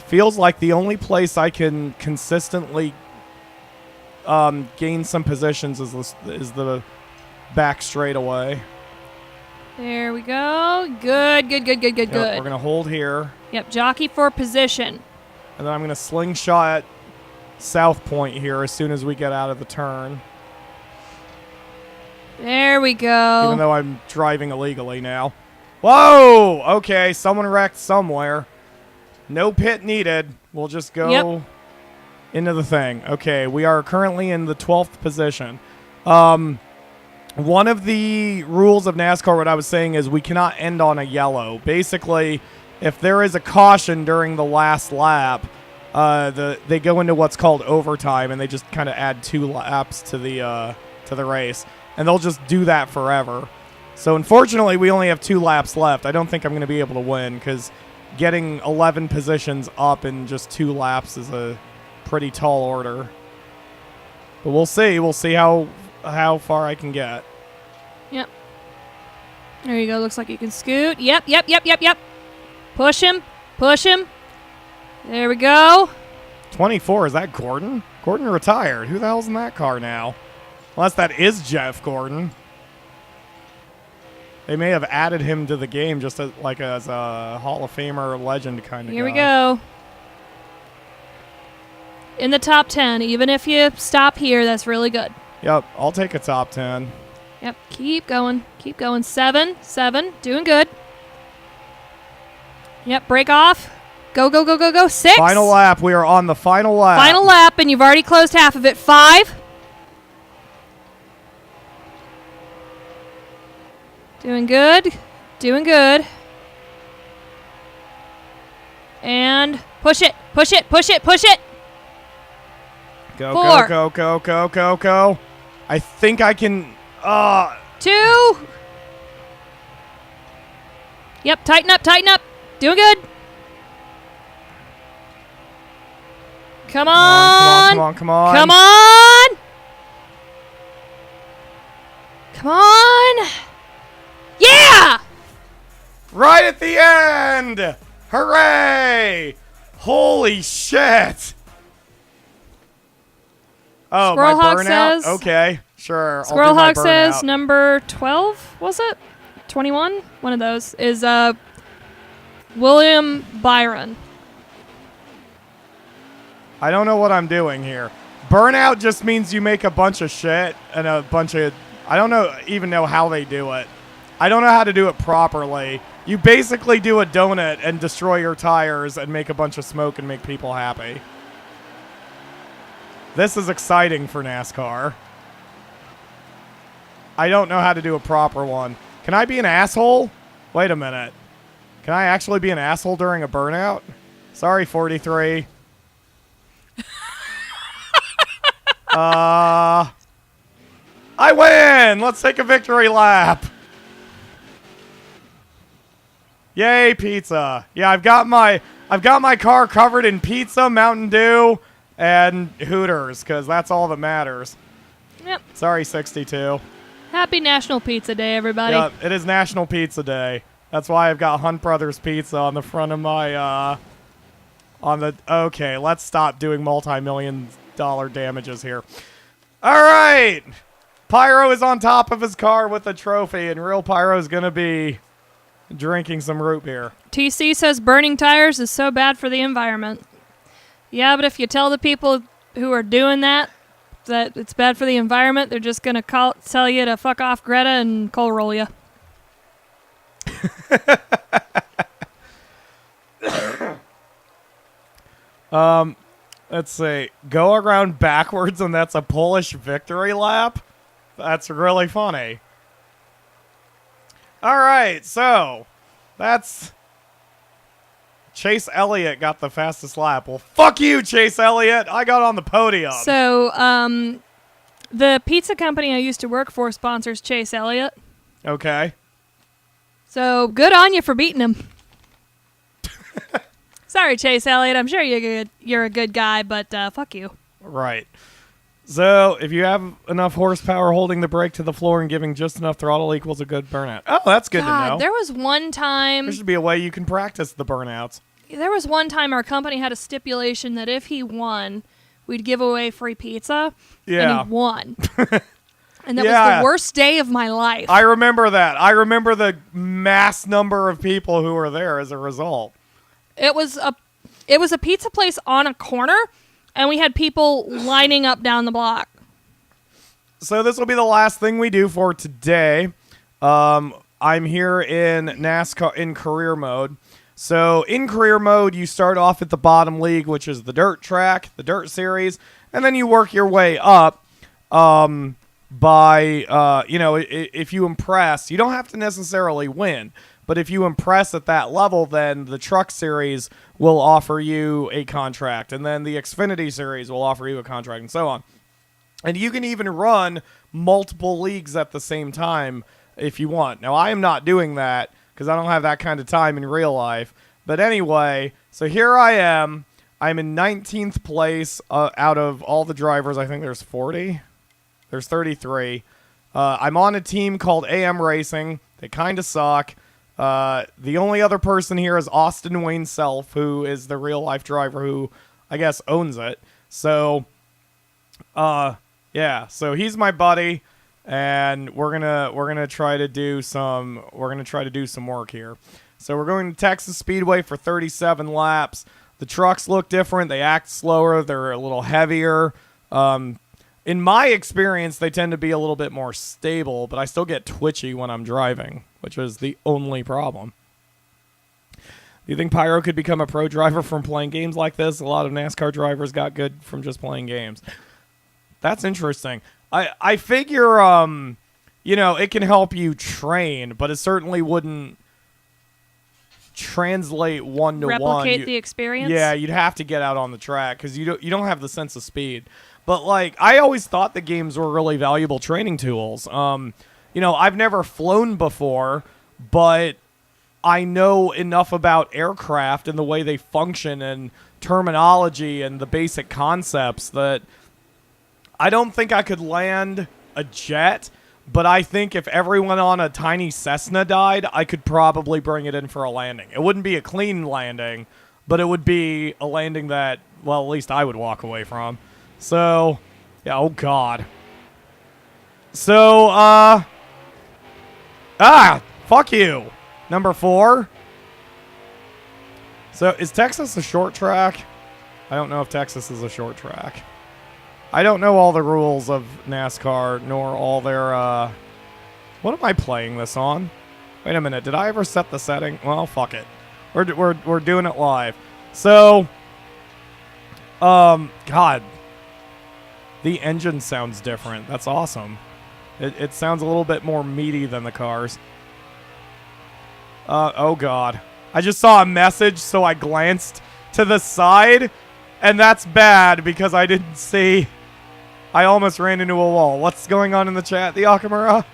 Feels like the only place I can consistently gain some positions is the back straightaway. There we go. Good, good, good, good, good, Yep, good. we're going to hold here. Yep, jockey for position. And then I'm going to slingshot South Point here as soon as we get out of the turn. There we go. Even though I'm driving illegally now. Whoa! Okay, someone wrecked somewhere. No pit needed. We'll just go into the thing. Okay, we are currently in the 12th position. One of the rules of NASCAR, what I was saying, is we cannot end on a yellow. Basically, if there is a caution during the last lap, they go into what's called overtime, and they just kind of add 2 laps to the race, and they'll just do that forever. So unfortunately, we only have 2 laps left. I don't think I'm going to be able to win because getting 11 positions up in just 2 laps is a pretty tall order. But we'll see. We'll see how far I can get. Yep. There you go. Looks like you can scoot. Yep, yep, yep, yep, yep. Push him. Push him. There we go. 24. Is that Gordon? Gordon retired. Who the hell's in that car now? Unless that is Jeff Gordon. They may have added him to the game just as a Hall of Famer legend kind of guy. Here we go. In the top 10. Even if you stop here, that's really good. Yep, I'll take a top 10. Yep, keep going. Keep going. 7. Doing good. Yep, break off. Go, go, go, go, go. 6. Final lap. We are on the final lap. Final lap, and you've already closed half of it. 5. Doing good. Doing good. And push it. Push it. Push it. Push it. Go, 4. go, go, go, go, go, go. I think I can... 2. Yep, tighten up, tighten up. Doing good. Come on. Come on, come on, Come on. Come on. Yeah! Right at the end! Hooray! Holy shit! Oh, Squirrel my Hog burnout? says- Okay, sure. Squirrel I'll do my Hog says burnout. number 12, was it? 21? One of those is William Byron. I don't know what I'm doing here. Burnout just means you make a bunch of shit and a bunch of... I don't even know how they do it. I don't know how to do it properly. You basically do a donut and destroy your tires and make a bunch of smoke and make people happy. This is exciting for NASCAR. I don't know how to do a proper one. Can I be an asshole? Wait a minute. Can I actually be an asshole during a burnout? Sorry, 43. I win! Let's take a victory lap. Yay, pizza. Yeah, I've got my car covered in pizza, Mountain Dew, and Hooters, because that's all that matters. Yep. Sorry, 62. Happy National Pizza Day, everybody. Yep, it is National Pizza Day. That's why I've got Hunt Brothers Pizza on the front of my, okay, let's stop doing multi-million dollar damages here. All right. Pyro is on top of his car with a trophy, and real Pyro is going to be drinking some root beer. TC says burning tires is so bad for the environment. Yeah, but if you tell the people who are doing that it's bad for the environment, they're just going to tell you to fuck off Greta and coal roll you. Let's see. Go around backwards, and that's a Polish victory lap? That's really funny. All right, so that's... Chase Elliott got the fastest lap. Well, fuck you, Chase Elliott. I got on the podium. So, the pizza company I used to work for sponsors Chase Elliott. Okay. So, good on you for beating him. Sorry, Chase Elliott. I'm sure you're a good guy, but fuck you. Right. So, if you have enough horsepower holding the brake to the floor and giving just enough throttle equals a good burnout. Oh, that's good to know. There was one time... There should be a way you can practice the burnouts. There was one time our company had a stipulation that if he won, we'd give away free pizza. Yeah. And he won. And that was the worst day of my life. I remember that. I remember the mass number of people who were there as a result. It was a pizza place on a corner, and we had people lining up down the block. So this will be the last thing we do for today. I'm here in NASCAR in career mode. So in career mode, you start off at the bottom league, which is the dirt track, the dirt series, and then you work your way up by, if you impress, you don't have to necessarily win. But if you impress at that level, then the Truck Series will offer you a contract. And then the Xfinity Series will offer you a contract and so on. And you can even run multiple leagues at the same time if you want. Now, I am not doing that because I don't have that kind of time in real life. But anyway, so here I am. I'm in 19th place out of all the drivers. I think there's 40. There's 33. I'm on a team called AM Racing. They kind of suck. The only other person here is Austin Wayne Self, who is the real life driver who I guess owns it. So, yeah, so he's my buddy, and we're gonna try to do some work here. So we're going to Texas Speedway for 37 laps. The trucks look different. They act slower. They're a little heavier. In my experience, they tend to be a little bit more stable, but I still get twitchy when I'm driving, which is the only problem. Do you think Pyro could become a pro driver from playing games like this? A lot of NASCAR drivers got good from just playing games. That's interesting. I figure, it can help you train, but it certainly wouldn't translate one-to-one. Replicate the experience? Yeah, you'd have to get out on the track because you don't have the sense of speed. But, I always thought the games were really valuable training tools. I've never flown before, but I know enough about aircraft and the way they function and terminology and the basic concepts that I don't think I could land a jet, but I think if everyone on a tiny Cessna died, I could probably bring it in for a landing. It wouldn't be a clean landing, but it would be a landing that, well, at least I would walk away from. So, yeah, oh God. So, fuck you. Number 4. So, is Texas a short track? I don't know if Texas is a short track. I don't know all the rules of NASCAR, nor all their, what am I playing this on? Wait a minute, did I ever set the setting? Well, fuck it. We're doing it live. So, God. The engine sounds different. That's awesome. It sounds a little bit more meaty than the cars. Oh, God. I just saw a message, so I glanced to the side, and that's bad because I didn't see. I almost ran into a wall. What's going on in the chat, the Akamura?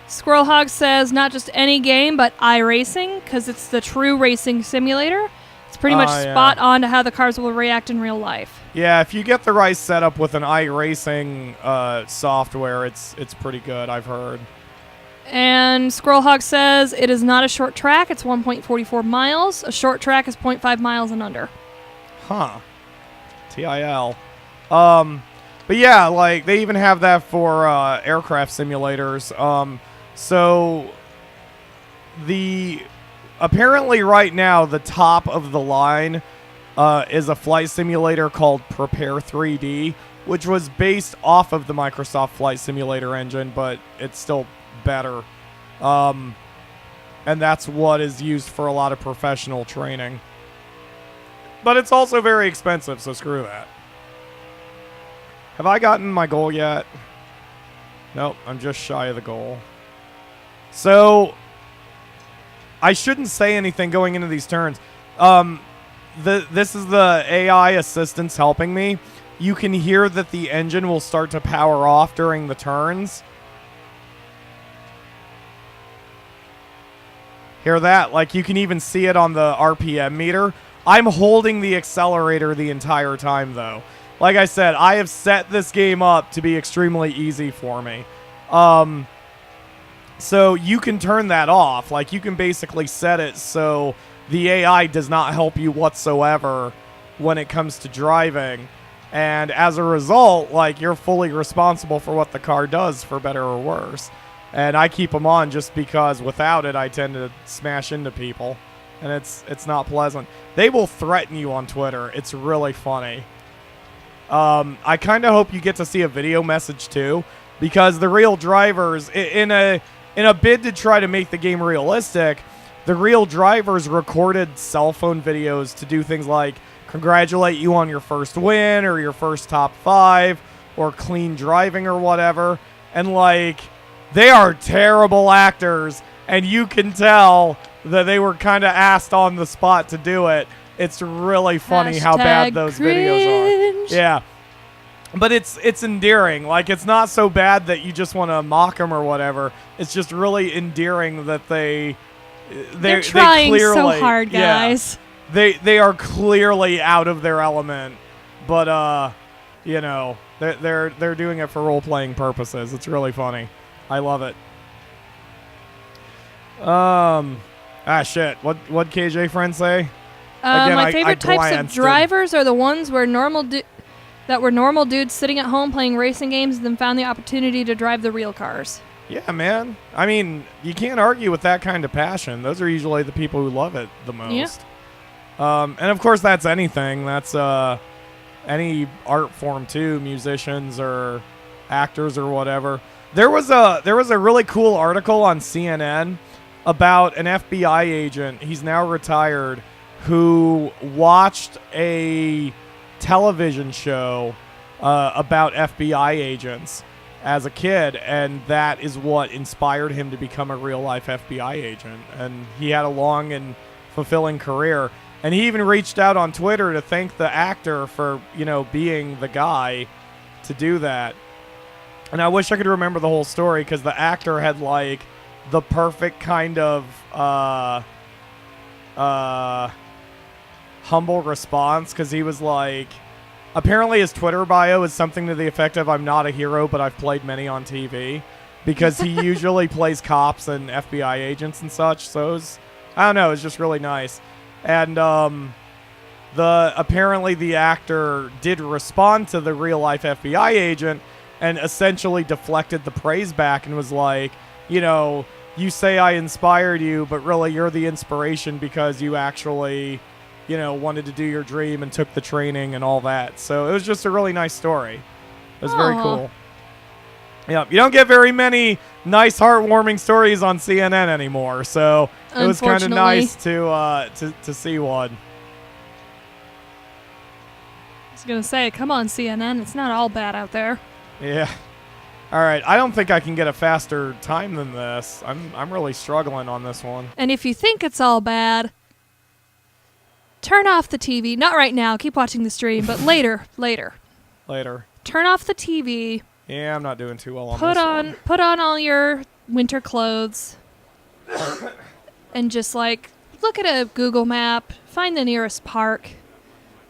Squirrel Hog says not just any game, but iRacing, because it's the true racing simulator. It's pretty much spot on to how the cars will react in real life. Yeah, if you get the right setup with an iRacing software, it's pretty good, I've heard. And Squirrel Hog says it is not a short track. It's 1.44 miles. A short track is 0.5 miles and under. Huh. TIL. But yeah, like, they even have that for aircraft simulators. So apparently right now the top of the line is a flight simulator called Prepare 3D, which was based off of the Microsoft Flight Simulator engine, but it's still better. And that's what is used for a lot of professional training. But it's also very expensive, so screw that. Have I gotten my goal yet? Nope, I'm just shy of the goal. So, I shouldn't say anything going into these turns. This is the AI assistance helping me. You can hear that the engine will start to power off during the turns. Hear that? Like, you can even see it on the RPM meter. I'm holding the accelerator the entire time, though. Like I said, I have set this game up to be extremely easy for me. So you can turn that off. Like, you can basically set it so the AI does not help you whatsoever when it comes to driving. And as a result, like, you're fully responsible for what the car does, for better or worse. And I keep them on just because without it, I tend to smash into people. And it's not pleasant. They will threaten you on Twitter. It's really funny. I kind of hope you get to see a video message too, because the real drivers, in a bid to try to make the game realistic, the real drivers recorded cell phone videos to do things like congratulate you on your first win or your first top 5 or clean driving or whatever. And like, they are terrible actors, and you can tell that they were kind of asked on the spot to do it. It's really funny how bad those videos are. Yeah. But it's endearing. Like, it's not so bad that you just want to mock them or whatever. It's just really endearing that they're trying clearly, so hard, guys. Yeah, they are clearly out of their element. But you know, they're doing it for role-playing purposes. It's really funny. I love it. Shit. What KJ friend say? Again, my favorite types of drivers are the ones where normal dudes sitting at home playing racing games and then found the opportunity to drive the real cars. Yeah, man. I mean, you can't argue with that kind of passion. Those are usually the people who love it the most. Yeah. And of course, that's anything. That's any art form too, musicians or actors or whatever. There was a really cool article on CNN about an FBI agent. He's now retired, who watched a television show about FBI agents as a kid, and that is what inspired him to become a real-life FBI agent. And he had a long and fulfilling career. And he even reached out on Twitter to thank the actor for, you know, being the guy to do that. And I wish I could remember the whole story, because the actor had, like, the perfect kind of humble response, because he was like, apparently his Twitter bio is something to the effect of, I'm not a hero, but I've played many on TV, because he usually plays cops and FBI agents and such. So it was, I don't know, it was just really nice. And apparently the actor did respond to the real life FBI agent and essentially deflected the praise back and was like, you know, you say I inspired you, but really you're the inspiration because you actually, you know, wanted to do your dream and took the training and all that. So it was just a really nice story. It was very cool. Yeah, you don't get very many nice, heartwarming stories on CNN anymore, so it was kind of nice to see one. I was gonna say, come on, CNN, it's not all bad out there. Yeah. All right, I don't think I can get a faster time than this. I'm really struggling on this one. And if you think it's all bad, turn off the TV. Not right now. Keep watching the stream, but later. Later. Turn off the TV. Yeah, I'm not doing too well on this one. Put on all your winter clothes. And just like look at a Google map, find the nearest park,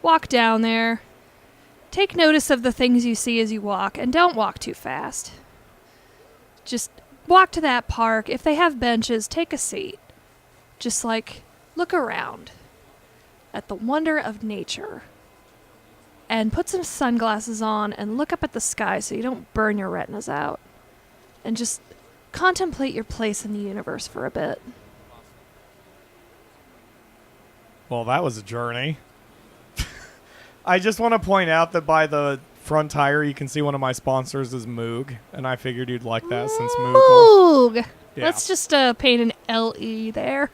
walk down there. Take notice of the things you see as you walk, and don't walk too fast. Just walk to that park. If they have benches, take a seat. Just like look around at the wonder of nature. And put some sunglasses on and look up at the sky so you don't burn your retinas out. And just contemplate your place in the universe for a bit. Well, that was a journey. I just want to point out that by the front tire, you can see one of my sponsors is Moog, and I figured you'd like that since Moog. Yeah. Let's just paint an LE there.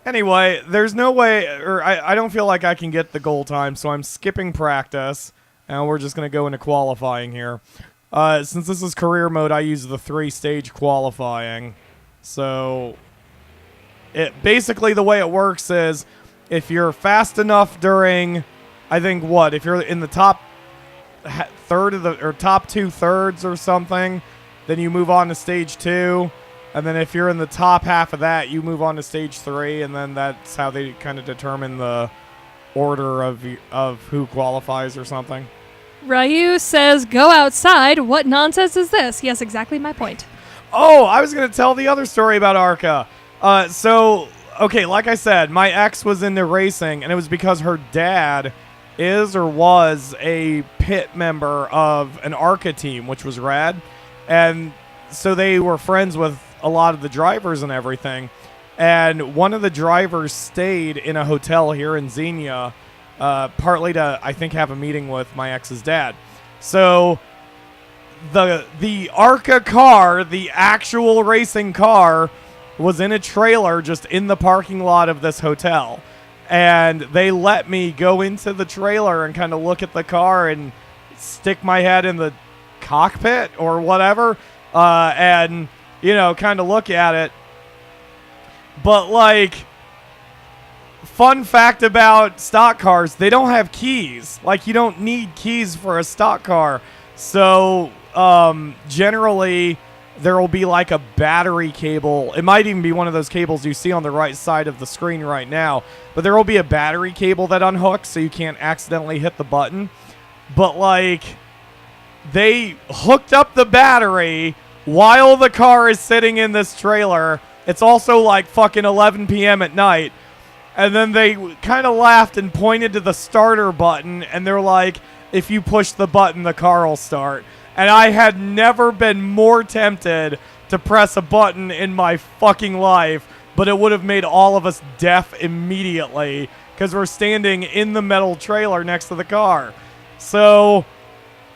Anyway, there's no way, or I don't feel like I can get the goal time, so I'm skipping practice, and we're just going to go into qualifying here. Since this is career mode, I use the 3-stage qualifying. So, basically the way it works is, if you're fast enough during... I think if you're in the top third of the or top 2/3 or something, then you move on to stage 2, and then if you're in the top half of that, you move on to stage 3, and then that's how they kind of determine the order of who qualifies or something. Ryu says, "Go outside. What nonsense is this?" Yes, exactly my point. Oh, I was going to tell the other story about Arca. Okay, like I said, my ex was into racing, and it was because her dad is or was a pit member of an ARCA team, which was rad. And so they were friends with a lot of the drivers and everything. And one of the drivers stayed in a hotel here in Xenia, partly to, I think, have a meeting with my ex's dad. So the ARCA car, the actual racing car, was in a trailer just in the parking lot of this hotel. And they let me go into the trailer and kind of look at the car and stick my head in the cockpit or whatever, and, kind of look at it. But, fun fact about stock cars, they don't have keys. You don't need keys for a stock car. So, generally... there will be a battery cable. It might even be one of those cables you see on the right side of the screen right now. But there will be a battery cable that unhooks so you can't accidentally hit the button. But, they hooked up the battery while the car is sitting in this trailer. It's also, fucking 11 p.m. at night. And then they kind of laughed and pointed to the starter button. And they're like, if you push the button, the car will start. And I had never been more tempted to press a button in my fucking life, but it would have made all of us deaf immediately because we're standing in the metal trailer next to the car. So,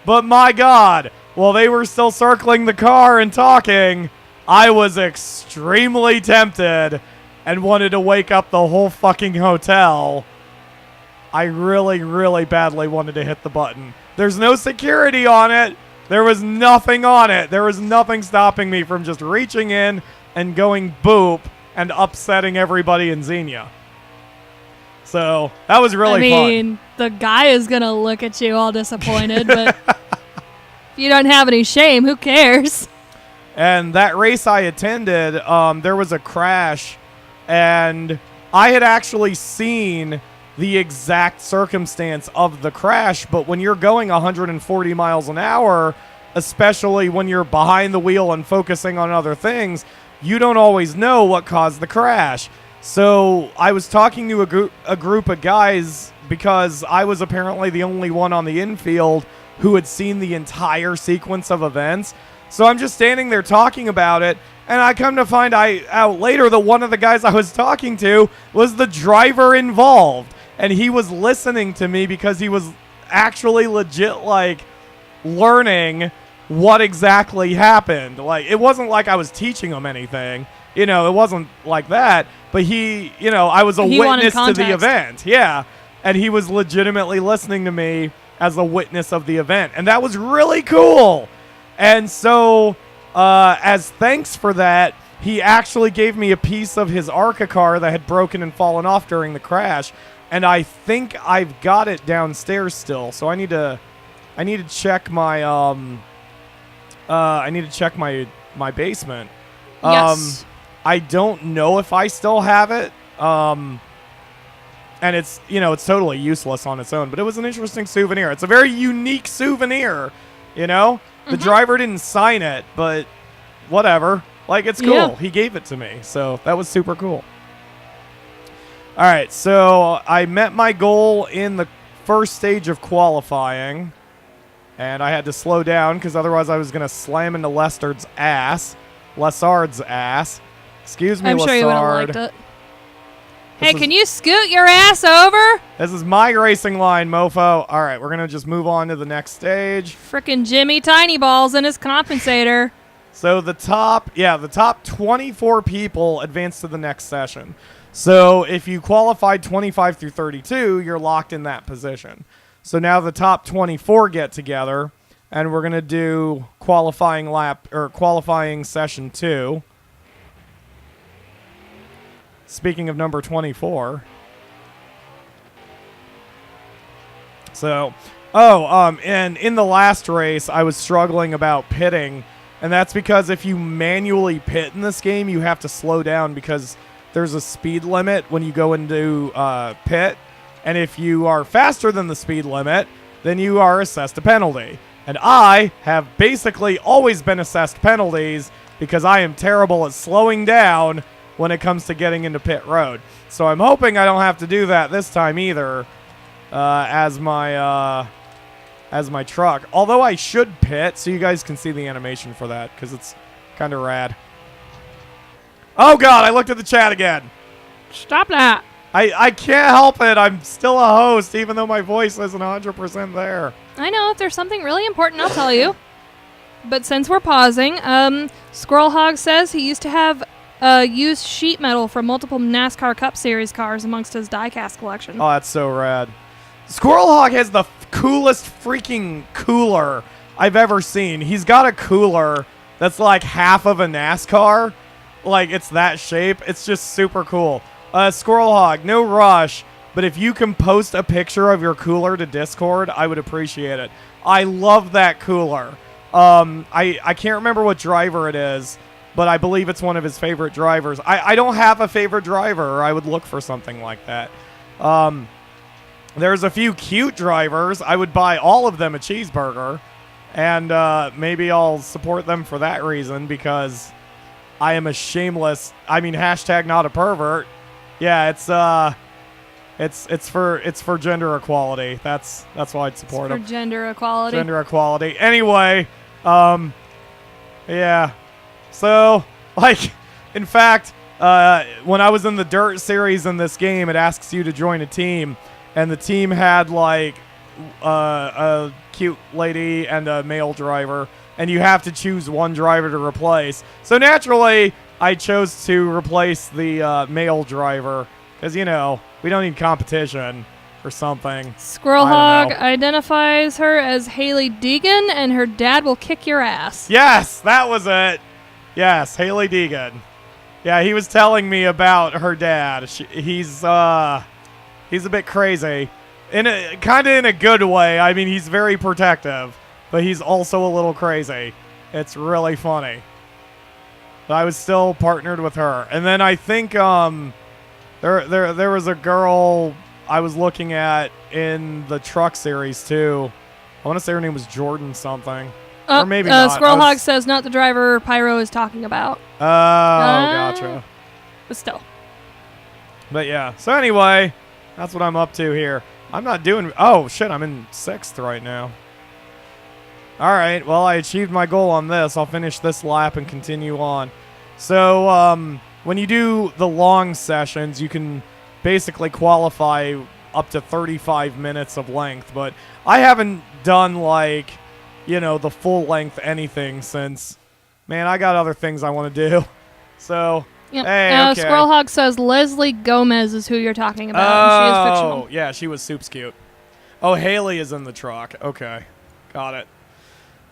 but my God, while they were still circling the car and talking, I was extremely tempted and wanted to wake up the whole fucking hotel. I really, really badly wanted to hit the button. There's no security on it. There was nothing on it. There was nothing stopping me from just reaching in and going boop and upsetting everybody in Xenia. So that was really fun. The guy is going to look at you all disappointed, but if you don't have any shame, who cares? And that race I attended, there was a crash, and I had actually seen the exact circumstance of the crash, but when you're going 140 miles an hour, especially when you're behind the wheel and focusing on other things, you don't always know what caused the crash. So I was talking to a group of guys because I was apparently the only one on the infield who had seen the entire sequence of events. So I'm just standing there talking about it, and I come to find out later that one of the guys I was talking to was the driver involved. And he was listening to me because he was actually legit, learning what exactly happened. It wasn't like I was teaching him anything. It wasn't like that. But I was a witness to the event. Yeah. And he was legitimately listening to me as a witness of the event. And that was really cool. And so, as thanks for that, he actually gave me a piece of his ARCA car that had broken and fallen off during the crash. And I think I've got it downstairs still. So I need to check my my basement. Yes. I don't know if I still have it. And it's, it's totally useless on its own, but it was an interesting souvenir. It's a very unique souvenir, The driver didn't sign it, but whatever. Like, it's cool. Yeah. He gave it to me, so that was super cool. All right, so I met my goal in the first stage of qualifying, and I had to slow down because otherwise I was going to slam into Lessard's ass. Excuse me, I'm Lessard. sure you would have liked it. Hey, can you scoot your ass over? This is my racing line, mofo. All right, we're going to just move on to the next stage. Frickin' Jimmy Tiny Balls in his compensator. So the top 24 people advance to the next session. So if you qualified 25 through 32, you're locked in that position. So now the top 24 get together, and we're going to do qualifying session 2. Speaking of number 24. So, and in the last race, I was struggling about pitting, and that's because if you manually pit in this game, you have to slow down because there's a speed limit when you go into pit, and if you are faster than the speed limit, then you are assessed a penalty. And I have basically always been assessed penalties because I am terrible at slowing down when it comes to getting into pit road. So I'm hoping I don't have to do that this time either as my truck. Although I should pit so you guys can see the animation for that because it's kind of rad. Oh, God, I looked at the chat again. Stop that. I can't help it. I'm still a host even though my voice isn't 100% there. I know. If there's something really important, I'll tell you. But since we're pausing, Squirrel Hog says he used to have used sheet metal from multiple NASCAR Cup Series cars amongst his diecast collection. Oh, that's so rad. Squirrel Hog has the coolest freaking cooler I've ever seen. He's got a cooler that's like half of a NASCAR. Like, it's that shape. It's just super cool. Squirrel Hog, no rush, but if you can post a picture of your cooler to Discord, I would appreciate it. I love that cooler. I can't remember what driver it is, but I believe it's one of his favorite drivers. I don't have a favorite driver, or I would look for something like that. There's a few cute drivers. I would buy all of them a cheeseburger, and maybe I'll support them for that reason, because I am a shameless, hashtag not a pervert. Yeah, it's for gender equality. That's why I'd support them. For gender equality. Gender equality. Anyway, yeah. So, in fact, when I was in the Dirt series in this game, it asks you to join a team, and the team had, a cute lady and a male driver, and you have to choose one driver to replace. So, naturally, I chose to replace the male driver, because, we don't need competition or something. Squirrel Hog identifies her as Haley Deegan, and her dad will kick your ass. Yes, that was it. Yes, Haley Deegan. Yeah, he was telling me about her dad. He's a bit crazy, in a good way. He's very protective, but he's also a little crazy. It's really funny. But I was still partnered with her, and then I think there was a girl I was looking at in the truck series too. I want to say her name was Jordan something. Or maybe not. Squirrel Hog says not the driver Pyro is talking about. Oh, gotcha. But still. But yeah. So anyway, that's what I'm up to here. I'm not doing... Oh, shit. I'm in 6th right now. All right. Well, I achieved my goal on this. I'll finish this lap and continue on. So, when you do the long sessions, you can basically qualify up to 35 minutes of length. But I haven't done, the full length anything since, man, I got other things I want to do. So, yep. Hey, okay. Squirrel Hog says Leslie Gomez is who you're talking about. And she is fictional. Yeah, she was soups cute. Oh, Haley is in the truck. Okay. Got it.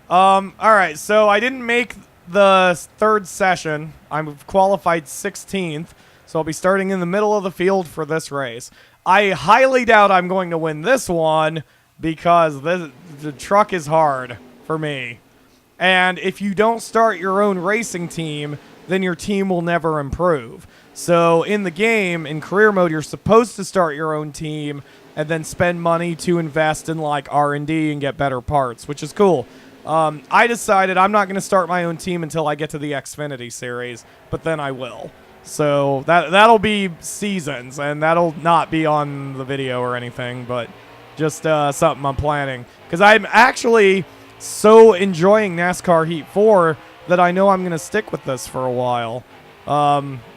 All right, so I didn't make the third session. I'm qualified 16th, so I'll be starting in the middle of the field for this race. I highly doubt I'm going to win this one because the truck is hard for me. And if you don't start your own racing team, then your team will never improve. So in the game, in career mode, you're supposed to start your own team and then spend money to invest in like R&D and get better parts, which is cool. I decided I'm not going to start my own team until I get to the Xfinity series, but then I will. So that'll be seasons, and that'll not be on the video or anything, but just something I'm planning. Because I'm actually so enjoying NASCAR Heat 4 that I know I'm going to stick with this for a while.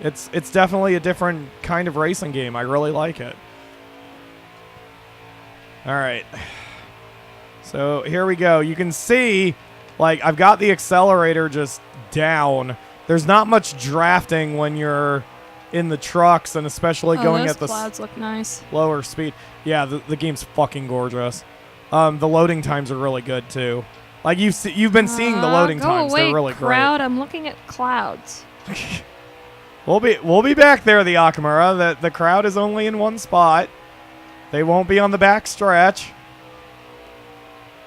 It's definitely a different kind of racing game. I really like it. All right. So here we go. You can see, like, I've got the accelerator just down. There's not much drafting when you're in the trucks, and especially going at the clouds look nice. Lower speed. Yeah, the game's fucking gorgeous. The loading times are really good too. Like you've been seeing the loading times. They're really crowd. great. I'm looking at clouds. We'll be back there, the Akamura. The crowd is only in one spot. They won't be on the back stretch.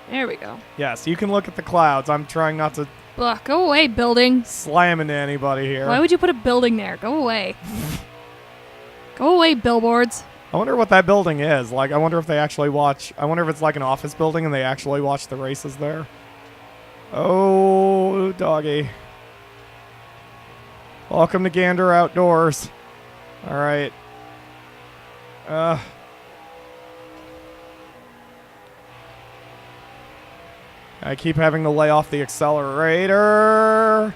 There we go. Yes, you can look at the clouds. I'm trying not to Ugh, go away, building. slam into anybody here. Why would you put a building there? Go away. Go away, billboards. I wonder what that building is. Like, I wonder if they actually watch. I wonder if it's like an office building and they actually watch the races there. Oh, doggy. Welcome to Gander Outdoors. All right. I keep having to lay off the accelerator.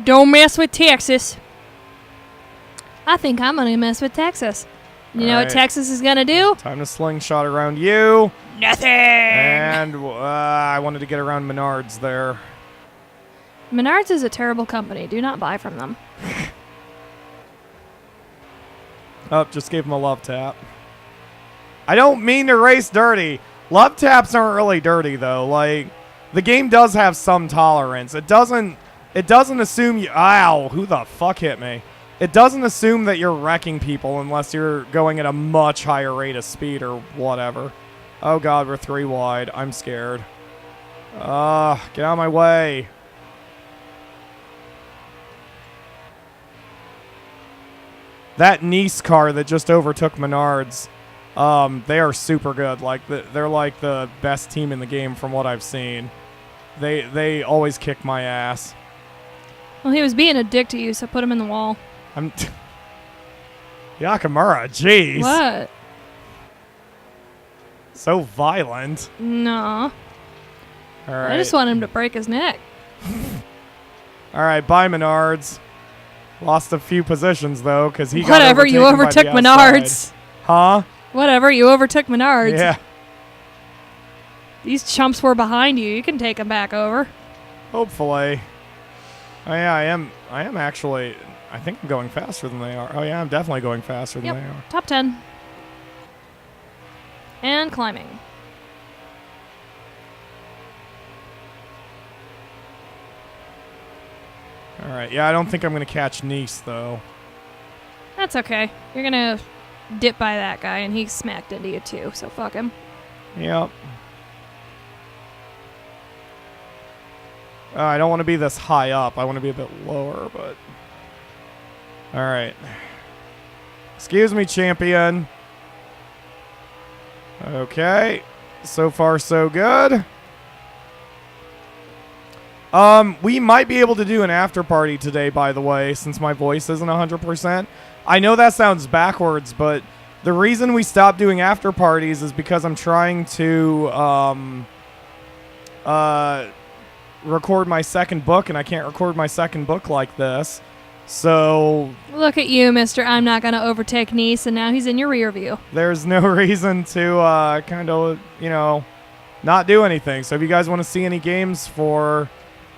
Don't mess with Texas. I think I'm going to mess with Texas. You know what Texas is going to do? Time to slingshot around you. Nothing. And I wanted to get around Menards there. Menards is a terrible company. Do not buy from them. Oh, just gave him a love tap. I don't mean to race dirty. Love taps aren't really dirty though. Like, the game does have some tolerance. It doesn't assume you. Ow! Who the fuck hit me? It doesn't assume that you're wrecking people unless you're going at a much higher rate of speed or whatever. Oh god, we're 3 wide. I'm scared. Get out of my way. That Nice car that just overtook Menards, they are super good. Like they're like the best team in the game from what I've seen. They always kick my ass. Well, he was being a dick to you, so put him in the wall. Yakamura, jeez. What? So violent. No. All right. I just want him to break his neck. All right, bye Menards. Lost a few positions though, because he got Whatever, you overtook overtaken by the Menards. outside. Huh? Whatever, you overtook Menards. Yeah. These chumps were behind you. You can take them back over. Hopefully. Oh yeah, I am actually. I think I'm going faster than they are. Oh yeah, I'm definitely going faster than they are. Top 10. And climbing. All right. Yeah, I don't think I'm going to catch Nice though. That's okay. You're going to dip by that guy, and he smacked into you too, so fuck him. Yep. I don't want to be this high up. I want to be a bit lower, but... All right. Excuse me, champion. Okay. So far, so good. We might be able to do an after party today, by the way, since my voice isn't 100%. I know that sounds backwards, but the reason we stopped doing after parties is because I'm trying to record my second book, and I can't record my second book like this. So look at you, mister. I'm not going to overtake Nice, and now he's in your rear view. There's no reason to kind of, not do anything. So if you guys want to see any games for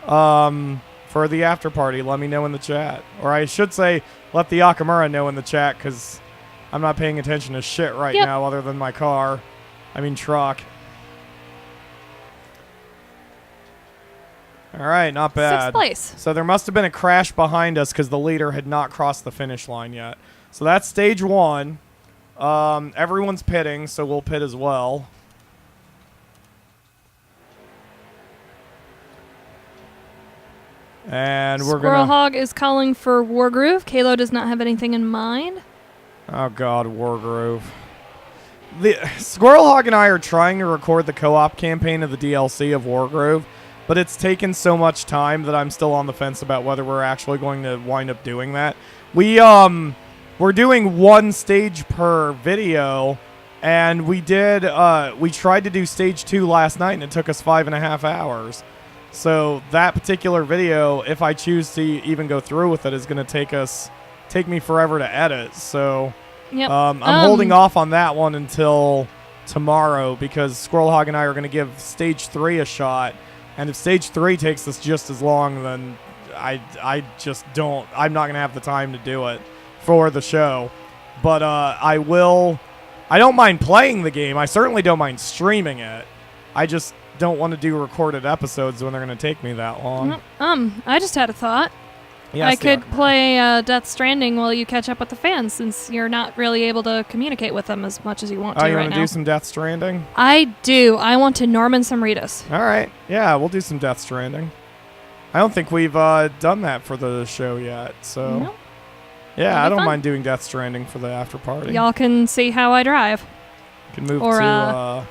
the after party, let me know in the chat. Or I should say, let the Akamura know in the chat, because I'm not paying attention to shit right now other than my car. I mean truck. All right, not bad. 6th place. So there must have been a crash behind us because the leader had not crossed the finish line yet. So that's stage 1. Everyone's pitting, so we'll pit as well. And we're Squirrel gonna. Hog is calling for Wargroove. Kalo does not have anything in mind. Oh God, Wargroove. The Squirrel Hog and I are trying to record the co-op campaign of the DLC of Wargroove, but it's taken so much time that I'm still on the fence about whether we're actually going to wind up doing that. We're doing 1 stage per video, and we tried to do stage 2 last night, and it took us 5.5 hours. So that particular video, if I choose to even go through with it, is going to take me forever to edit. So Yep. I'm holding off on that one until tomorrow because Squirrel Hog and I are going to give stage 3 a shot. And if stage 3 takes us just as long, then I'm not going to have the time to do it for the show. But I don't mind playing the game. I certainly don't mind streaming it. I just don't want to do recorded episodes when they're going to take me that long. I just had a thought. Yes, I could play Death Stranding while you catch up with the fans, since you're not really able to communicate with them as much as you want to you right want to now. do some Death Stranding? I do. I want to Norman some Ritas. All right. Yeah, we'll do some Death Stranding. I don't think we've done that for the show yet, so... Nope. Yeah, That'll I be don't fun. mind doing Death Stranding for the after party. Y'all can see how I drive. Can move or, to...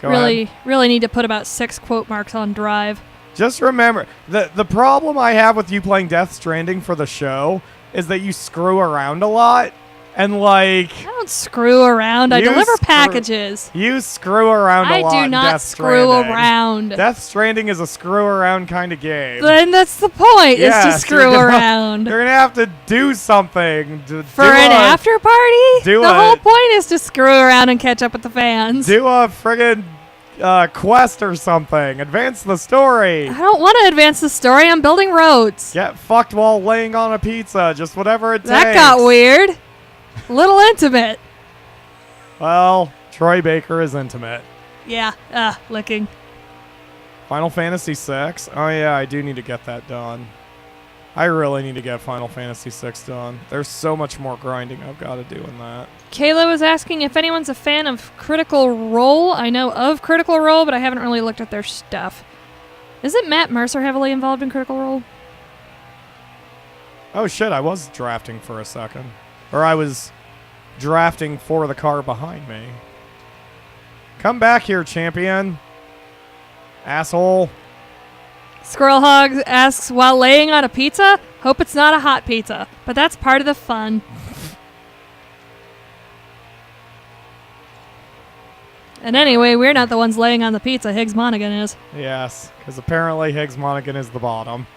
Go ahead. Really need to put about 6 quote marks on drive. Just remember, the problem I have with you playing Death Stranding for the show is that you screw around a lot. And, like... I don't screw around. I deliver packages. You screw around a lot I do in not Death screw Stranding. around. Death Stranding is a screw around kind of game. Then that's the point, is to Yes, screw around. You're going to have to do something. For an after party? do the a- whole point is to screw around and catch up with the fans. Do a friggin' quest or something. Advance the story. I don't want to advance the story. I'm building roads. Get fucked while laying on a pizza. Just whatever it takes. That got weird. A little intimate. Well, Troy Baker is intimate. Yeah, licking. Final Fantasy VI. Oh, yeah, I do need to get that done. I really need to get Final Fantasy VI done. There's so much more grinding I've got to do in that. Kayla was asking if anyone's a fan of Critical Role. I know of Critical Role, but I haven't really looked at their stuff. Isn't Matt Mercer heavily involved in Critical Role? Oh, shit, I was drafting for a second. Or I was drafting for the car behind me. Come back here, champion. Asshole. Squirrel Hog asks, while laying on a pizza, hope it's not a hot pizza, but that's part of the fun. And anyway, we're not the ones laying on the pizza. Higgs Monaghan is. Yes, because apparently Higgs Monaghan is the bottom.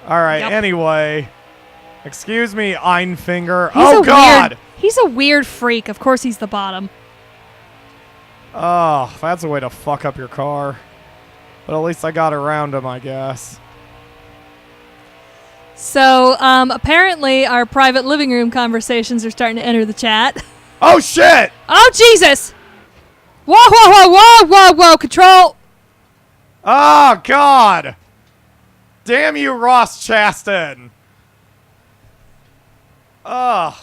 All right, Yep. Anyway. Excuse me, Einfinger. Oh, God! He's a weird freak. Of course he's the bottom. Oh, that's a way to fuck up your car. But at least I got around him, I guess. So, apparently our private living room conversations are starting to enter the chat. Oh, shit! Oh, Jesus! Whoa, whoa, whoa, whoa, whoa, whoa, control! Oh, God! Damn you, Ross Chastain! Ugh.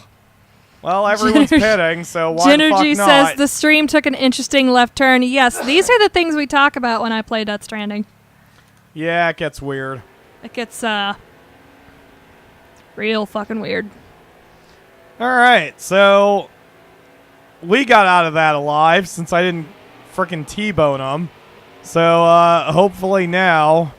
Well, everyone's pitting, so why the fuck Genergy not? says the stream took an interesting left turn. Yes, these are the things we talk about when I play Death Stranding. Yeah, it gets weird. It gets, real fucking weird. All right, so we got out of that alive since I didn't frickin' T-bone them. So hopefully now,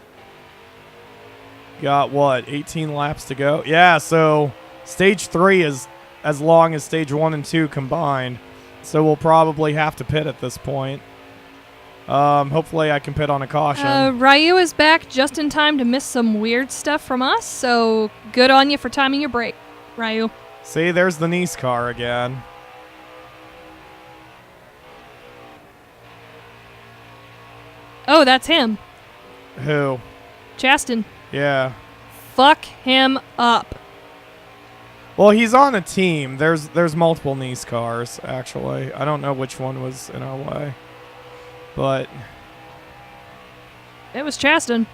got what, 18 laps to go? Yeah, so stage 3 is as long as stage 1 and 2 combined. So we'll probably have to pit at this point. Hopefully I can pit on a caution. Ryu is back just in time to miss some weird stuff from us, so good on you for timing your break, Ryu. See, there's the NASCAR again. Oh, that's him. Who? Chastain. Yeah. Fuck him up. Well, he's on a team. There's multiple NASCARs, actually. I don't know which one was in our way. But It was Chaston.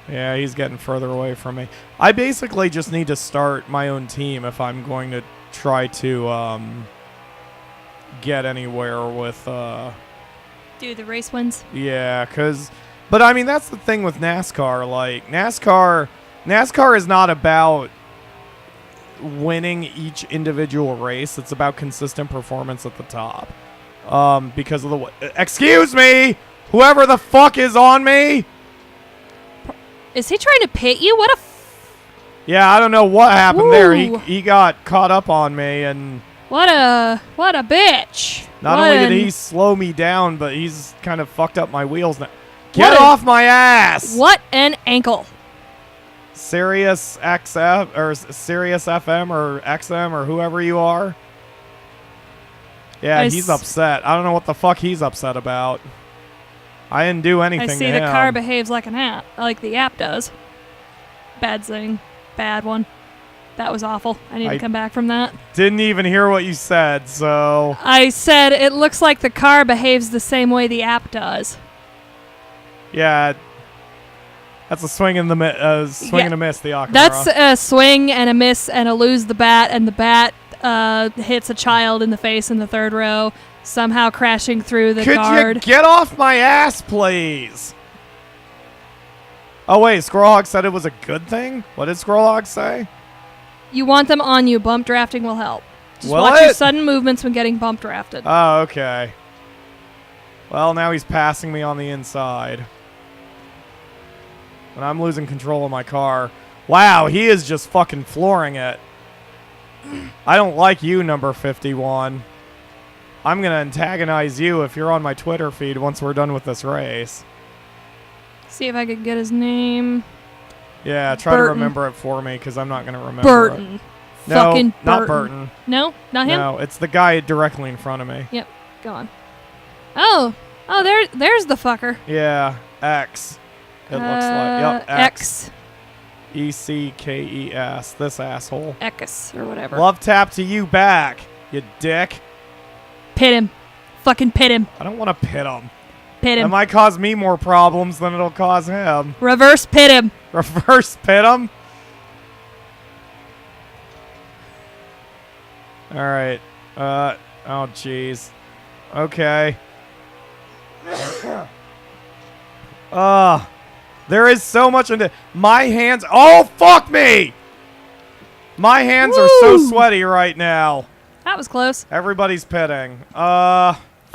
Yeah, he's getting further away from me. I basically just need to start my own team if I'm going to try to get anywhere with... Do the race wins. Yeah, but I mean, that's the thing with NASCAR. Like, NASCAR is not about winning each individual race. It's about consistent performance at the top. Because of the... Excuse me! Whoever the fuck is on me! Is he trying to pit you? What a... Yeah, I don't know what happened there. Woo. He got caught up on me, and... What a bitch. Not only did he slow me down, but he's kind of fucked up my wheels now. Get off my ass! What an ankle. Sirius XF, or Sirius FM, or XM, or whoever you are. Yeah, he's upset. I don't know what the fuck he's upset about. I didn't do anything I see to the him. car behaves like an app, like the app does. Bad thing. Bad one. That was awful. I need to come back from that. Didn't even hear what you said, so... I said it looks like the car behaves the same way the app does. Yeah. That's a swing and a miss, the Okamura. That's a swing and a miss and a lose the bat, and the bat hits a child in the face in the third row, somehow crashing through the guard. Could you get off my ass, please? Oh, wait, Squirrelhog said it was a good thing? What did Squirrelhog say? You want them on you. Bump drafting will help. Just Will watch it? your sudden movements when getting bump drafted. Oh, okay. Well, now he's passing me on the inside. And I'm losing control of my car. Wow, he is just fucking flooring it. I don't like you, number 51. I'm going to antagonize you if you're on my Twitter feed once we're done with this race. See if I could get his name. Yeah, try Burton. to remember it for me because I'm not going to remember Burton. it. No, Fucking not Burton. No? Not him? No, it's the guy directly in front of me. Yep. Go on. Oh, there's the fucker. Yeah, X. It looks like. Yep, X. ECKES. This asshole. X or whatever. Love tap to you back, you dick. Pit him. Fucking pit him. I don't want to pit him. Pit him. That might cause me more problems than it'll cause him. Reverse pit him. Reverse pit him? Alright. Oh, jeez. Okay. There is so much into my hands. Oh, fuck me! My hands are so sweaty right now. That was close. Everybody's pitting.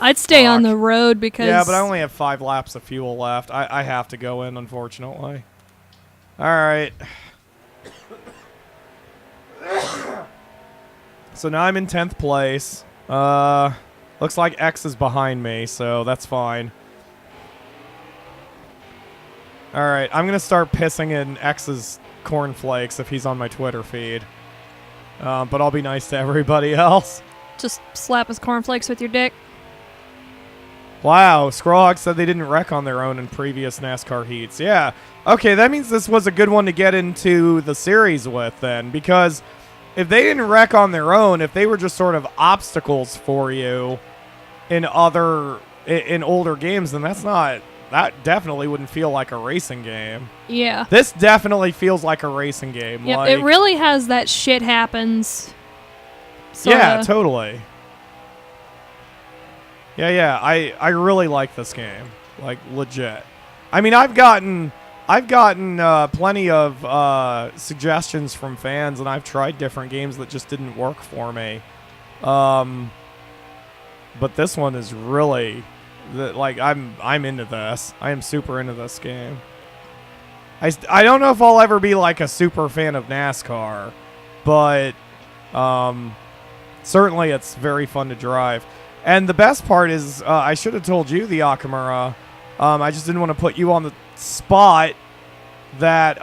I'd stay on the road because... Yeah, but I only have 5 laps of fuel left. I have to go in, unfortunately. Alright. So now I'm in 10th place. Looks like X is behind me, so that's fine. Alright, I'm going to start pissing in X's cornflakes if he's on my Twitter feed. But I'll be nice to everybody else. Just slap his cornflakes with your dick. Wow, Scrawlhog said they didn't wreck on their own in previous NASCAR heats. Yeah. Okay, that means this was a good one to get into the series with then, because if they didn't wreck on their own, if they were just sort of obstacles for you in older games, then that definitely wouldn't feel like a racing game. Yeah. This definitely feels like a racing game. Yep, like, it really has that shit happens. Sorta. Yeah, totally. Yeah, I really like this game, like legit. I mean, I've gotten plenty of suggestions from fans, and I've tried different games that just didn't work for me. But this one is really, like, I'm into this. I am super into this game. I don't know if I'll ever be like a super fan of NASCAR, but certainly it's very fun to drive. And the best part is, I should have told you, the Okamura. I just didn't want to put you on the spot that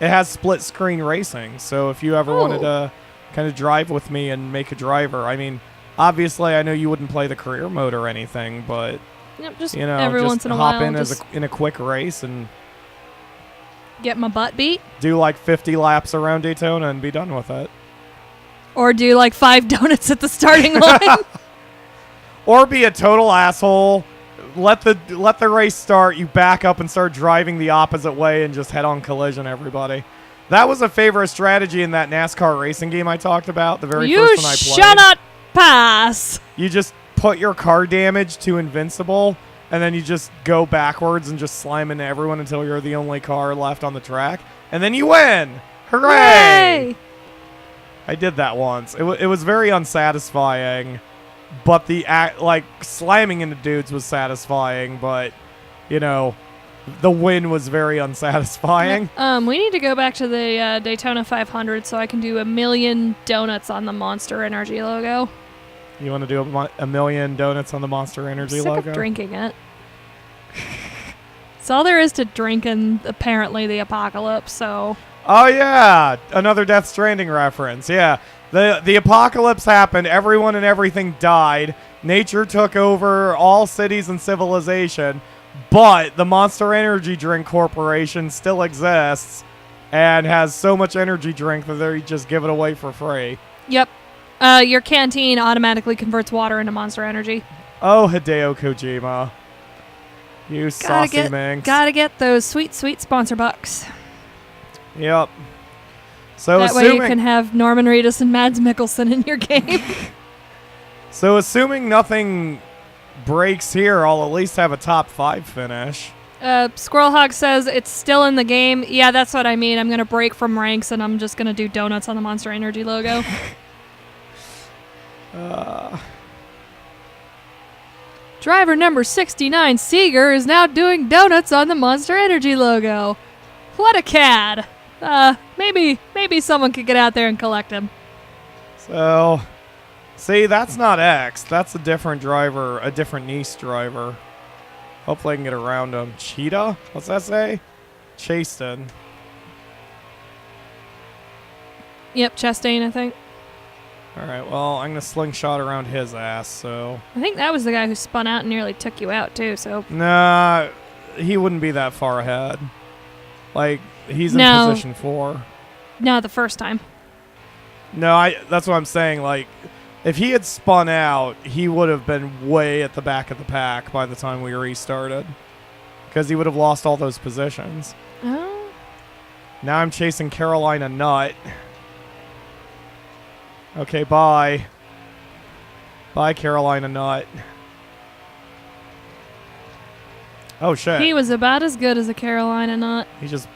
it has split screen racing. So if you ever wanted to kind of drive with me and make a driver, I mean, obviously I know you wouldn't play the career mode or anything, but yep, just you know, every just once in a hop while, in in a quick race and get my butt beat, do like 50 laps around Daytona and be done with it. or do like 5 donuts at the starting line. Or be a total asshole. Let the race start. You back up and start driving the opposite way and just head-on collision everybody. That was a favorite strategy in that NASCAR racing game I talked about. The very first one I played. You shall not pass. You just put your car damage to invincible, and then you just go backwards and just slam into everyone until you're the only car left on the track, and then you win. Hooray! Yay! I did that once. It was very unsatisfying. But the slamming into dudes was satisfying, but the win was very unsatisfying. We need to go back to the Daytona 500 so I can do 1,000,000 donuts on the Monster Energy logo. You want to do 1,000,000 donuts on the Monster Energy logo? Sick of drinking it. It's all there is to drinking, apparently, the apocalypse. So. Oh yeah, another Death Stranding reference. Yeah. The apocalypse happened, everyone and everything died, nature took over all cities and civilization, but the Monster Energy Drink Corporation still exists and has so much energy drink that they just give it away for free. Yep. Your canteen automatically converts water into Monster Energy. Oh, Hideo Kojima. You saucy minx. Gotta get those sweet, sweet sponsor bucks. Yep. So that way you can have Norman Reedus and Mads Mikkelsen in your game. So assuming nothing breaks here, I'll at least have a top 5 finish. Squirrel Hog says it's still in the game. Yeah, that's what I mean. I'm going to break from ranks and I'm just going to do donuts on the Monster Energy logo. Driver number 69, Seeger, is now doing donuts on the Monster Energy logo. What a cad. Maybe someone could get out there and collect him. So, see, that's not X. That's a different driver, a different Nice driver. Hopefully I can get around him. Cheetah? What's that say? Chaston. Yep, Chastain, I think. Alright, well, I'm going to slingshot around his ass, so. I think that was the guy who spun out and nearly took you out, too, so. Nah, he wouldn't be that far ahead. Like, he's in position 4. No, the first time. No, that's what I'm saying. Like, if he had spun out, he would have been way at the back of the pack by the time we restarted. Because he would have lost all those positions. Oh. Now I'm chasing Carolina Nut. Okay, bye. Bye, Carolina Nut. Oh, shit. He was about as good as a Carolina Nut. He just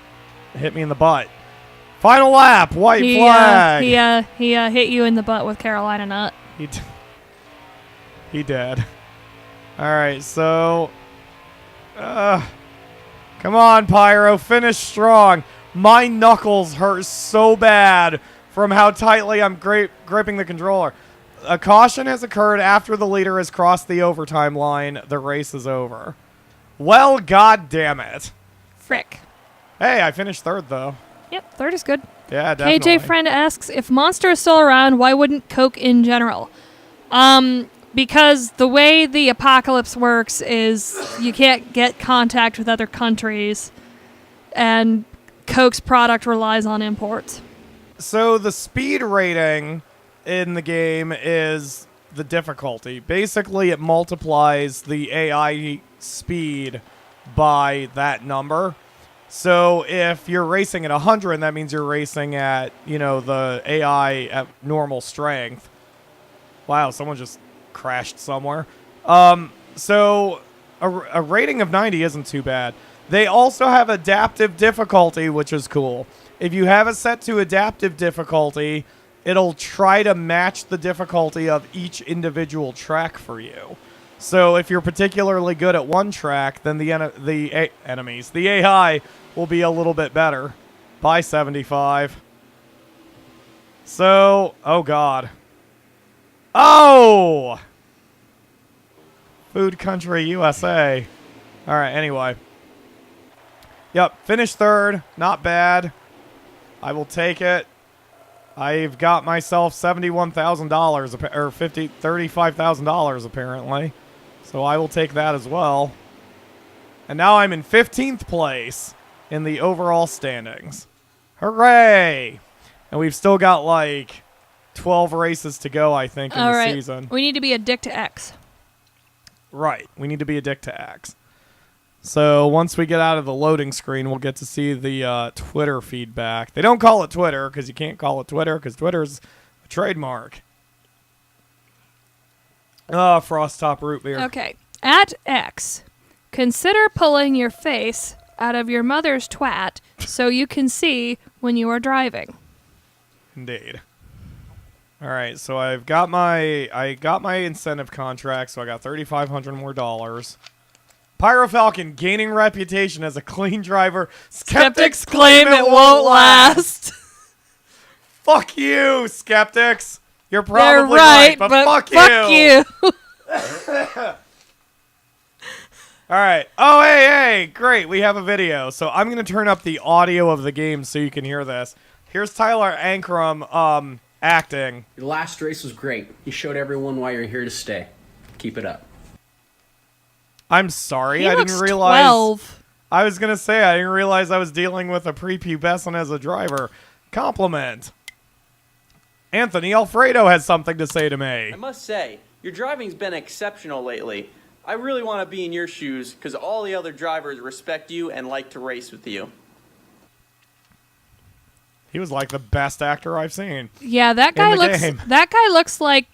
hit me in the butt. Final lap, white flag. He hit you in the butt with Carolina Nut. He did. All right, so come on, Pyro, finish strong. My knuckles hurt so bad from how tightly I'm gripping the controller. A caution has occurred after the leader has crossed the overtime line. The race is over. Well, god damn it. Frick. Hey, I finished 3rd, though. Yep, 3rd is good. Yeah, definitely. KJ Friend asks, if Monster is still around, why wouldn't Coke in general? Because the way the apocalypse works is you can't get contact with other countries, and Coke's product relies on imports. So the speed rating in the game is the difficulty. Basically, it multiplies the AI speed by that number. So if you're racing at 100, that means you're racing at, the AI at normal strength. Wow, someone just crashed somewhere. So a rating of 90 isn't too bad. They also have adaptive difficulty, which is cool. If you have it set to adaptive difficulty, it'll try to match the difficulty of each individual track for you. So if you're particularly good at one track, then the AI will be a little bit better by 75. So, oh god. Oh! Food country USA. All right, anyway. Yep, finished 3rd. Not bad. I will take it. I've got myself $71,000 or $35,000 apparently. So I will take that as well. And now I'm in 15th place in the overall standings. Hooray! And we've still got like 12 races to go, I think, in the season. We need to be a dick to X. Right. We need to be a dick to X. So once we get out of the loading screen, we'll get to see the Twitter feedback. They don't call it Twitter because you can't call it Twitter because Twitter's a trademark. Oh, Frost Top Root Beer. Okay. At X, consider pulling your face out of your mother's twat so you can see when you are driving. Indeed. All right, so I got my incentive contract, so I got $3,500 more dollars. PyroFalkon gaining reputation as a clean driver. Skeptics claim it won't last. Fuck you, skeptics. You're probably right, but fuck you. All right. Oh, hey, great. We have a video. So I'm going to turn up the audio of the game so you can hear this. Here's Tyler Ankrum acting. Your last race was great. You showed everyone why you're here to stay. Keep it up. I'm sorry. I Looks didn't realize. 12. I was going to say, I didn't realize I was dealing with a prepubescent as a driver. Compliment. Anthony Alfredo has something to say to me. I must say, your driving's been exceptional lately. I really want to be in your shoes because all the other drivers respect you and like to race with you. He was like the best actor I've seen. Yeah, that guy looks like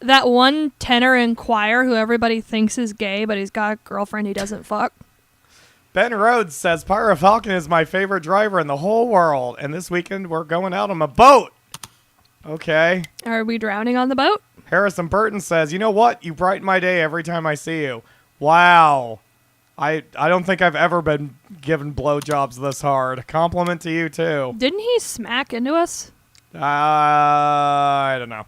that one tenor in choir who everybody thinks is gay, but he's got a girlfriend he doesn't fuck. Ben Rhodes says, PyroFalkon is my favorite driver in the whole world, and this weekend we're going out on a boat. Okay. Are we drowning on the boat? Harrison Burton says, you know what? You brighten my day every time I see you. Wow. I don't think I've ever been given blowjobs this hard. Compliment to you, too. Didn't he smack into us? I don't know.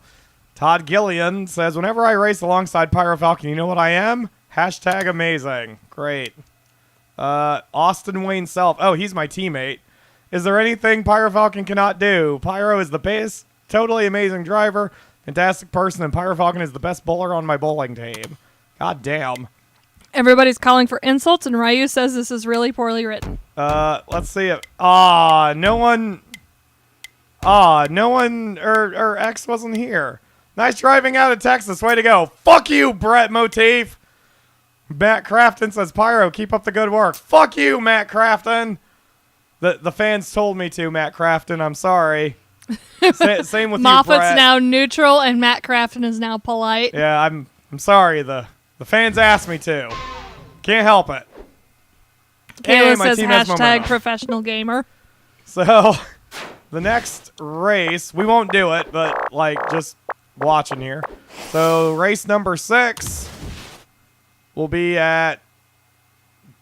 Todd Gillian says, whenever I race alongside PyroFalkon, you know what I am? Hashtag amazing. Great. Austin Wayne Self. Oh, he's my teammate. Is there anything PyroFalkon cannot do? Pyro is the best, totally amazing driver, fantastic person, and PyroFalkon is the best bowler on my bowling team. God damn. Everybody's calling for insults, and Ryu says this is really poorly written. Let's see it. No one, or X wasn't here. Nice driving out of Texas. Way to go. Fuck you, Brett Motif. Matt Crafton says, Pyro, keep up the good work. Fuck you, Matt Crafton. The fans told me to, Matt Crafton. I'm sorry. Same with Moffat's you, Brett. now neutral, and Matt Crafton is now polite. Yeah, I'm sorry. The fans asked me to. Can't help it. Kayla my says team has hashtag momentum. professional gamer. So, the next race, we won't do it, but, just watching here. So, race number 6 will be at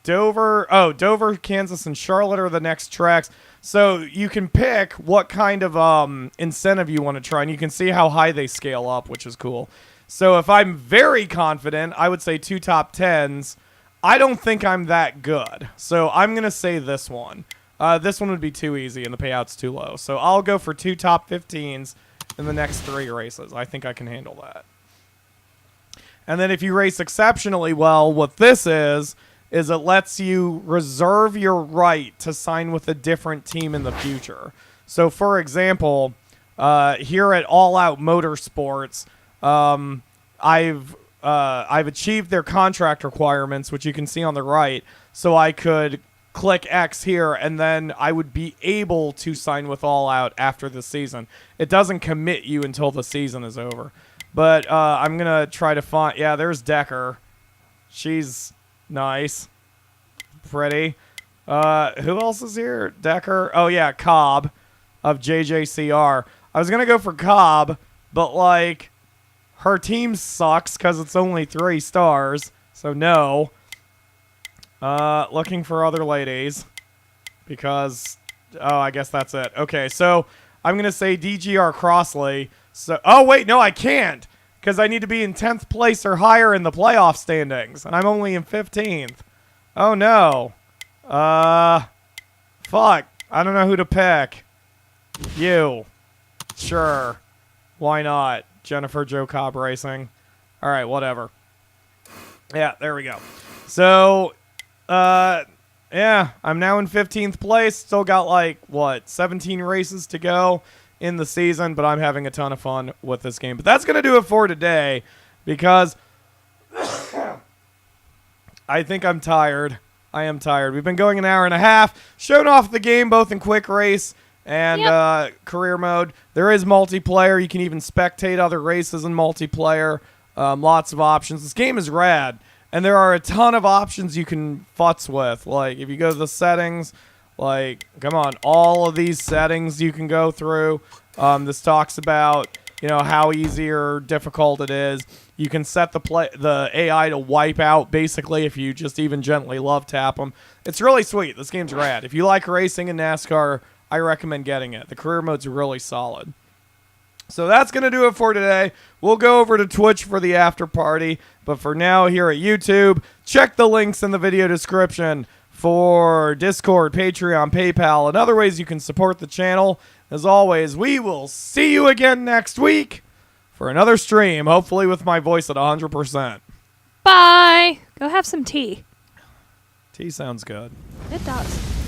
Dover. Oh, Dover, Kansas, and Charlotte are the next tracks. So, you can pick what kind of incentive you want to try, and you can see how high they scale up, which is cool. So, if I'm very confident, I would say 2 top 10s. I don't think I'm that good. So, I'm going to say this one. This one would be too easy and the payout's too low. So I'll go for 2 top 15s in the next 3 races. I think I can handle that. And then if you race exceptionally well, what this is it lets you reserve your right to sign with a different team in the future. So for example, here at All Out Motorsports, I've achieved their contract requirements, which you can see on the right. So I could click X here, and then I would be able to sign with All Out after the season. It doesn't commit you until the season is over. But I'm going to try to find... Yeah, there's Decker. She's nice. Pretty. Who else is here? Decker. Oh, yeah, Cobb of JJCR. I was going to go for Cobb, but, her team sucks because it's only 3 stars, so no. Looking for other ladies because, I guess that's it. Okay, so I'm going to say DGR Crossley. So, oh, wait, no, I can't because I need to be in 10th place or higher in the playoff standings, and I'm only in 15th. Oh, no. Fuck. I don't know who to pick. You. Sure. Why not? Jennifer Jo Cobb Racing. All right, whatever. Yeah, there we go. So... yeah, I'm now in 15th place. Still got 17 races to go in the season, but I'm having a ton of fun with this game. But that's going to do it for today because I think I'm tired. I am tired. We've been going an hour and a half, showing off the game both in quick race and career mode. There is multiplayer. You can even spectate other races in multiplayer. Lots of options. This game is rad, and there are a ton of options you can futz with. Like, if you go to the settings, like, come on, all of these settings you can go through. This talks about, you know, how easy or difficult it is. You can set the AI to wipe out, basically, if you just even gently love tap them. It's really sweet. This game's rad. If you like racing in NASCAR, I recommend getting it. The career mode's really solid. So that's going to do it for today. We'll go over to Twitch for the after party. But for now, here at YouTube, check the links in the video description for Discord, Patreon, PayPal, and other ways you can support the channel. As always, we will see you again next week for another stream, hopefully with my voice at 100%. Bye. Go have some tea. Tea sounds good. It does.